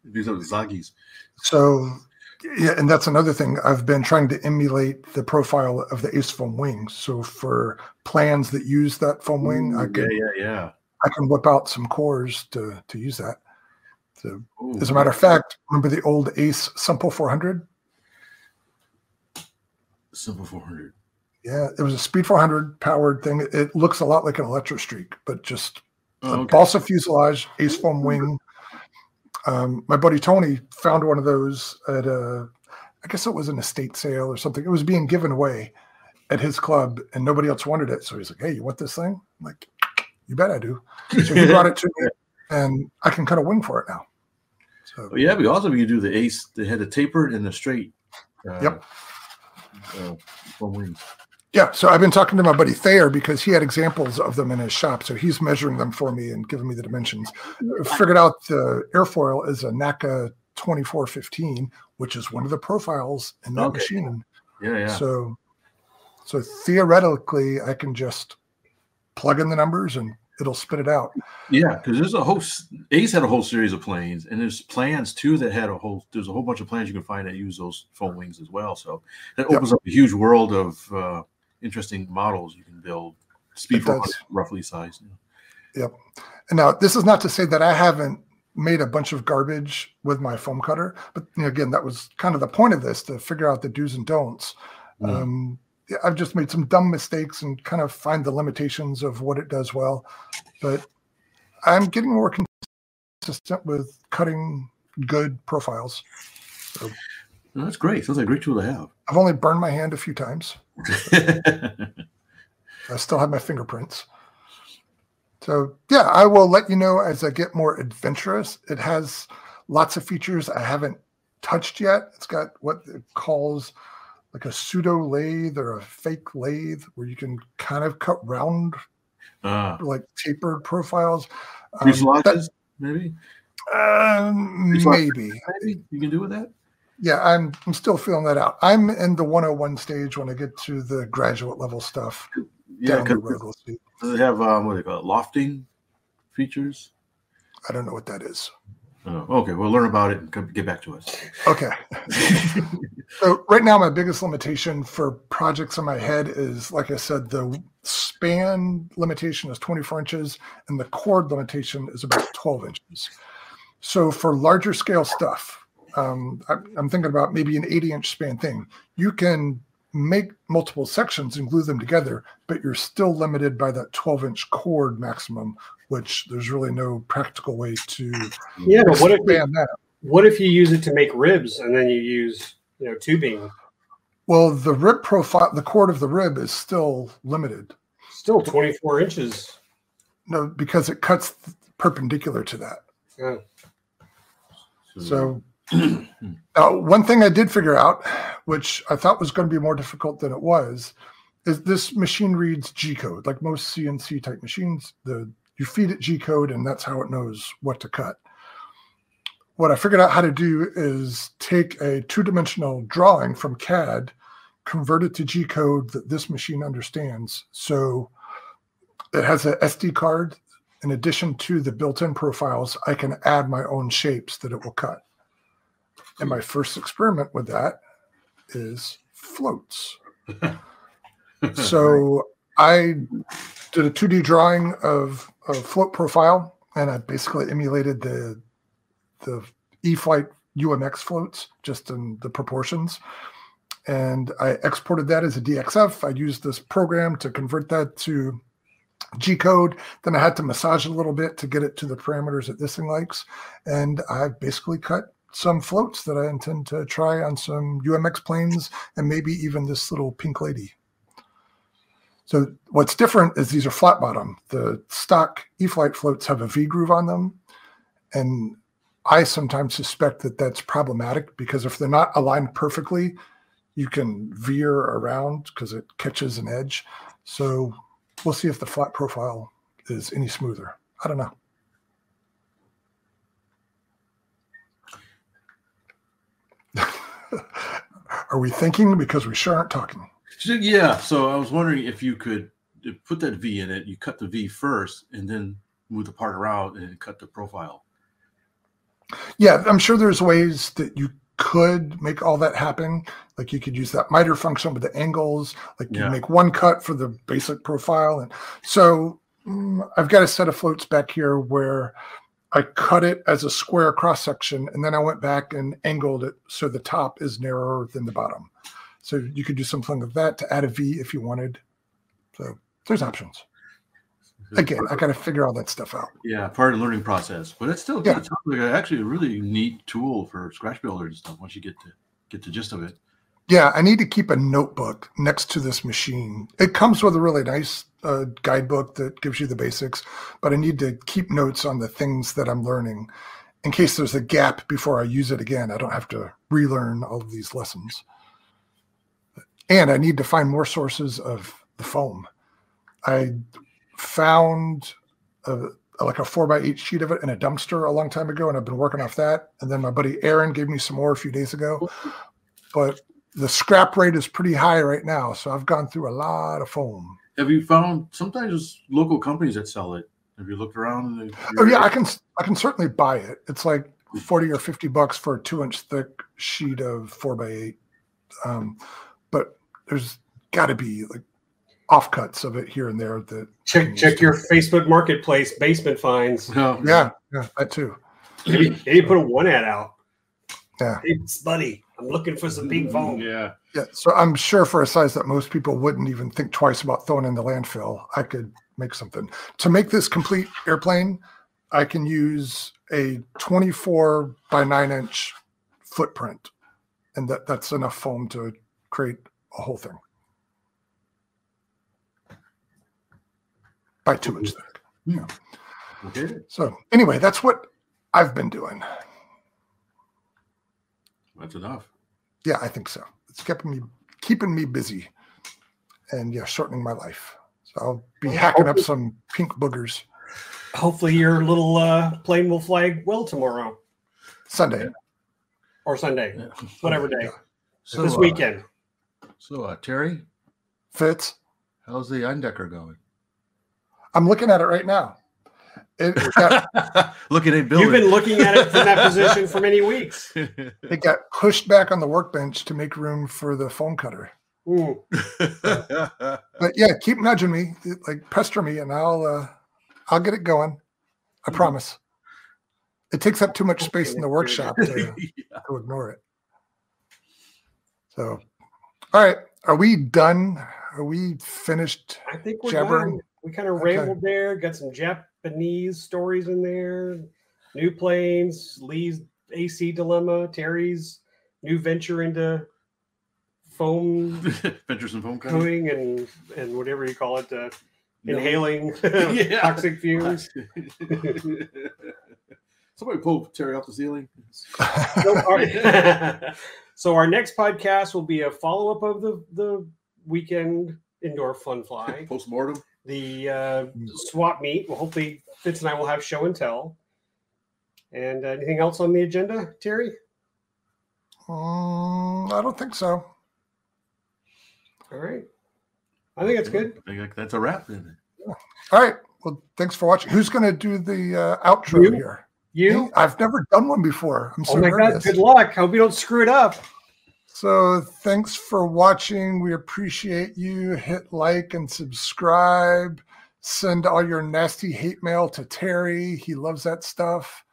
These are the Zagis. So, yeah, and that's another thing. I've been trying to emulate the profile of the Ace foam wing. So for plans that use that foam wing, I can whip out some cores to use that. So, as a matter of fact, remember the old Ace Simple 400? Simple 400. Yeah, it was a Speed 400 powered thing. It looks a lot like an Electrostreak, but just a balsa fuselage, Ace foam wing. My buddy Tony found one of those at I guess it was an estate sale or something. It was being given away at his club, and nobody else wanted it. So he's like, "Hey, you want this thing?" I'm like, "You bet I do." So he brought it to me, and I can cut a wing for it now. So yeah, but also you do the Ace. They had the tapered and the straight. Wings. Yeah, so I've been talking to my buddy Thayer because he had examples of them in his shop. So he's measuring them for me and giving me the dimensions. Figured out the airfoil is a NACA 2415, which is one of the profiles in that machine. Yeah. So theoretically, I can just plug in the numbers and it'll spit it out. Yeah, because there's Ace had a whole series of planes, and there's plans too that had there's a whole bunch of plans you can find that use those foam wings as well. So that opens up a huge world of interesting models you can build. Speed 400 roughly sized. Yep. And now this is not to say that I haven't made a bunch of garbage with my foam cutter, but again, that was kind of the point of this, to figure out the do's and don'ts. I've just made some dumb mistakes and kind of find the limitations of what it does well, but I'm getting more consistent with cutting good profiles. So, that's great. Sounds like a great tool to have. I've only burned my hand a few times. I still have my fingerprints. So yeah, I will let you know as I get more adventurous. It has lots of features I haven't touched yet. It's got what it calls like a pseudo lathe or a fake lathe where you can kind of cut round, like tapered profiles. Fuselages, maybe? Maybe. You can do with that? Yeah, I'm still feeling that out. I'm in the 101 stage when I get to the graduate level stuff. Yeah, down the road, we'll see. Does it have what do they call it, lofting features? I don't know what that is. Okay, we'll learn about it and get back to us. Okay. So right now, my biggest limitation for projects in my head is, like I said, the span limitation is 24 inches and the cord limitation is about 12 inches. So for larger scale stuff, I'm thinking about maybe an 80-inch span thing. You can make multiple sections and glue them together, but you're still limited by that 12-inch cord maximum, which there's really no practical way to but what if you use it to make ribs and then you use tubing? Well, the rib profile, the cord of the rib is still limited. Still 24 inches. No, because it cuts perpendicular to that. Yeah. So one thing I did figure out, which I thought was going to be more difficult than it was, is this machine reads G code. Like most CNC type machines, you feed it G code and that's how it knows what to cut. What I figured out how to do is take a two-dimensional drawing from CAD, convert it to G code that this machine understands. So it has a SD card. In addition to the built-in profiles, I can add my own shapes that it will cut. And my first experiment with that is floats. So I did a 2D drawing of a float profile, and I basically emulated the E-Flight UMX floats, just in the proportions. And I exported that as a DXF. I used this program to convert that to G code. Then I had to massage it a little bit to get it to the parameters that this thing likes. And I basically cut some floats that I intend to try on some UMX planes and maybe even this little pink lady. So what's different is these are flat bottom. The stock E-Flight floats have a V groove on them. And I sometimes suspect that that's problematic because if they're not aligned perfectly, you can veer around because it catches an edge. So we'll see if the flat profile is any smoother. I don't know. Are we thinking? Because we sure aren't talking. Yeah, so I was wondering if you could put that V in it, you cut the V first and then move the part around and cut the profile. Yeah, I'm sure there's ways that you could make all that happen. Like you could use that miter function with the angles, like you make one cut for the basic profile. And so I've got a set of floats back here where I cut it as a square cross section, and then I went back and angled it so the top is narrower than the bottom. So you could do something like that to add a V if you wanted. So there's options. Again, I got to figure all that stuff out. Yeah, part of the learning process, but it's still it's like actually a really neat tool for scratch builders and stuff. Once you get the gist of it. Yeah, I need to keep a notebook next to this machine. It comes with a really nice guidebook that gives you the basics, but I need to keep notes on the things that I'm learning in case there's a gap before I use it again. I don't have to relearn all of these lessons. And I need to find more sources of the foam. I found like a 4x8 sheet of it in a dumpster a long time ago, and I've been working off that. And then my buddy Aaron gave me some more a few days ago. But the scrap rate is pretty high right now, so I've gone through a lot of foam. Have you found sometimes there's local companies that sell it? Have you looked around? Oh yeah, I can certainly buy it. It's like $40 or $50 for a 2-inch thick sheet of 4x8. But there's got to be like offcuts of it here and there. That check your Facebook Marketplace basement finds. Oh, yeah, that too. Maybe put a one ad out. Yeah, hey, buddy, I'm looking for some big foam. Yeah. So I'm sure for a size that most people wouldn't even think twice about throwing in the landfill, I could make something. To make this complete airplane, I can use a 24 by 9-inch footprint, and that's enough foam to create a whole thing. By 2-inch thick. Yeah. Okay. So anyway, that's what I've been doing. That's enough. Yeah, I think so. It's keeping me busy, and shortening my life. So I'll be hacking up some pink boogers. Hopefully, your little plane will fly well tomorrow, Sunday, or Sunday, whatever day. So, this weekend. So, Terry, Fitz, how's the Eindecker going? I'm looking at it right now. Looking at building. You've been looking at it from that position for many weeks. It got pushed back on the workbench to make room for the foam cutter. But yeah, keep nudging me, like pester me, and I'll get it going. I promise. It takes up too much space in the workshop to ignore it. So, all right, are we done? Are we finished? I think we're jabbering? done. We kind of rambled there. Got some Japanese stories in there. New planes, Lee's AC dilemma, Terry's new venture into foam, ventures in foam coating, and whatever you call it, inhaling toxic fumes. Somebody pull Terry off the ceiling. So our next podcast will be a follow-up of the weekend indoor fun fly. Post-mortem. The swap meet. Well, hopefully Fitz and I will have show and tell. And anything else on the agenda, Terry? I don't think so. All right. I think that's good. I think that's a wrap then. Yeah. All right. Well, thanks for watching. Who's going to do the outro here? You? Me? I've never done one before. I'm so nervous. God, good luck. Hope you don't screw it up. So thanks for watching. We appreciate you. Hit like and subscribe. Send all your nasty hate mail to Terry. He loves that stuff.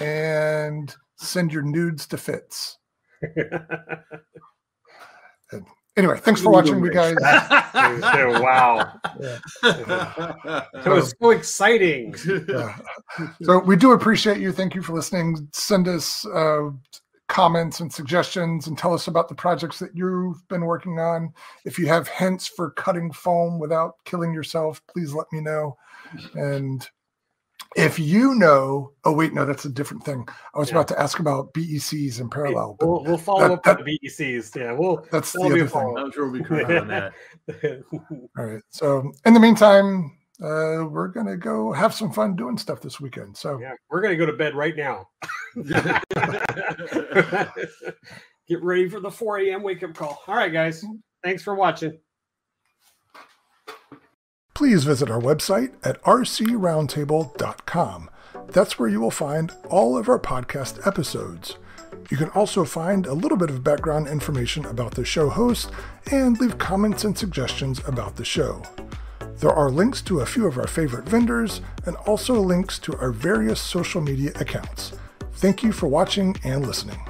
And send your nudes to Fitz. Anyway, thanks for watching, you guys. Wow. That was so exciting. So we do appreciate you. Thank you for listening. Send us comments and suggestions and tell us about the projects that you've been working on. If you have hints for cutting foam without killing yourself, please let me know. And if you know, oh wait, no, that's a different thing. I was about to ask about BECs in parallel. We'll follow up with the BECs. Yeah, that's the other thing. I'm sure we'll be crying on that. All right. So in the meantime, we're gonna go have some fun doing stuff this weekend. So yeah, we're gonna go to bed right now. Get ready for the 4 a.m. wake up call. All right, guys. Thanks for watching. Please visit our website at rcroundtable.com. That's where you will find all of our podcast episodes. You can also find a little bit of background information about the show host and leave comments and suggestions about the show. There are links to a few of our favorite vendors and also links to our various social media accounts. Thank you for watching and listening.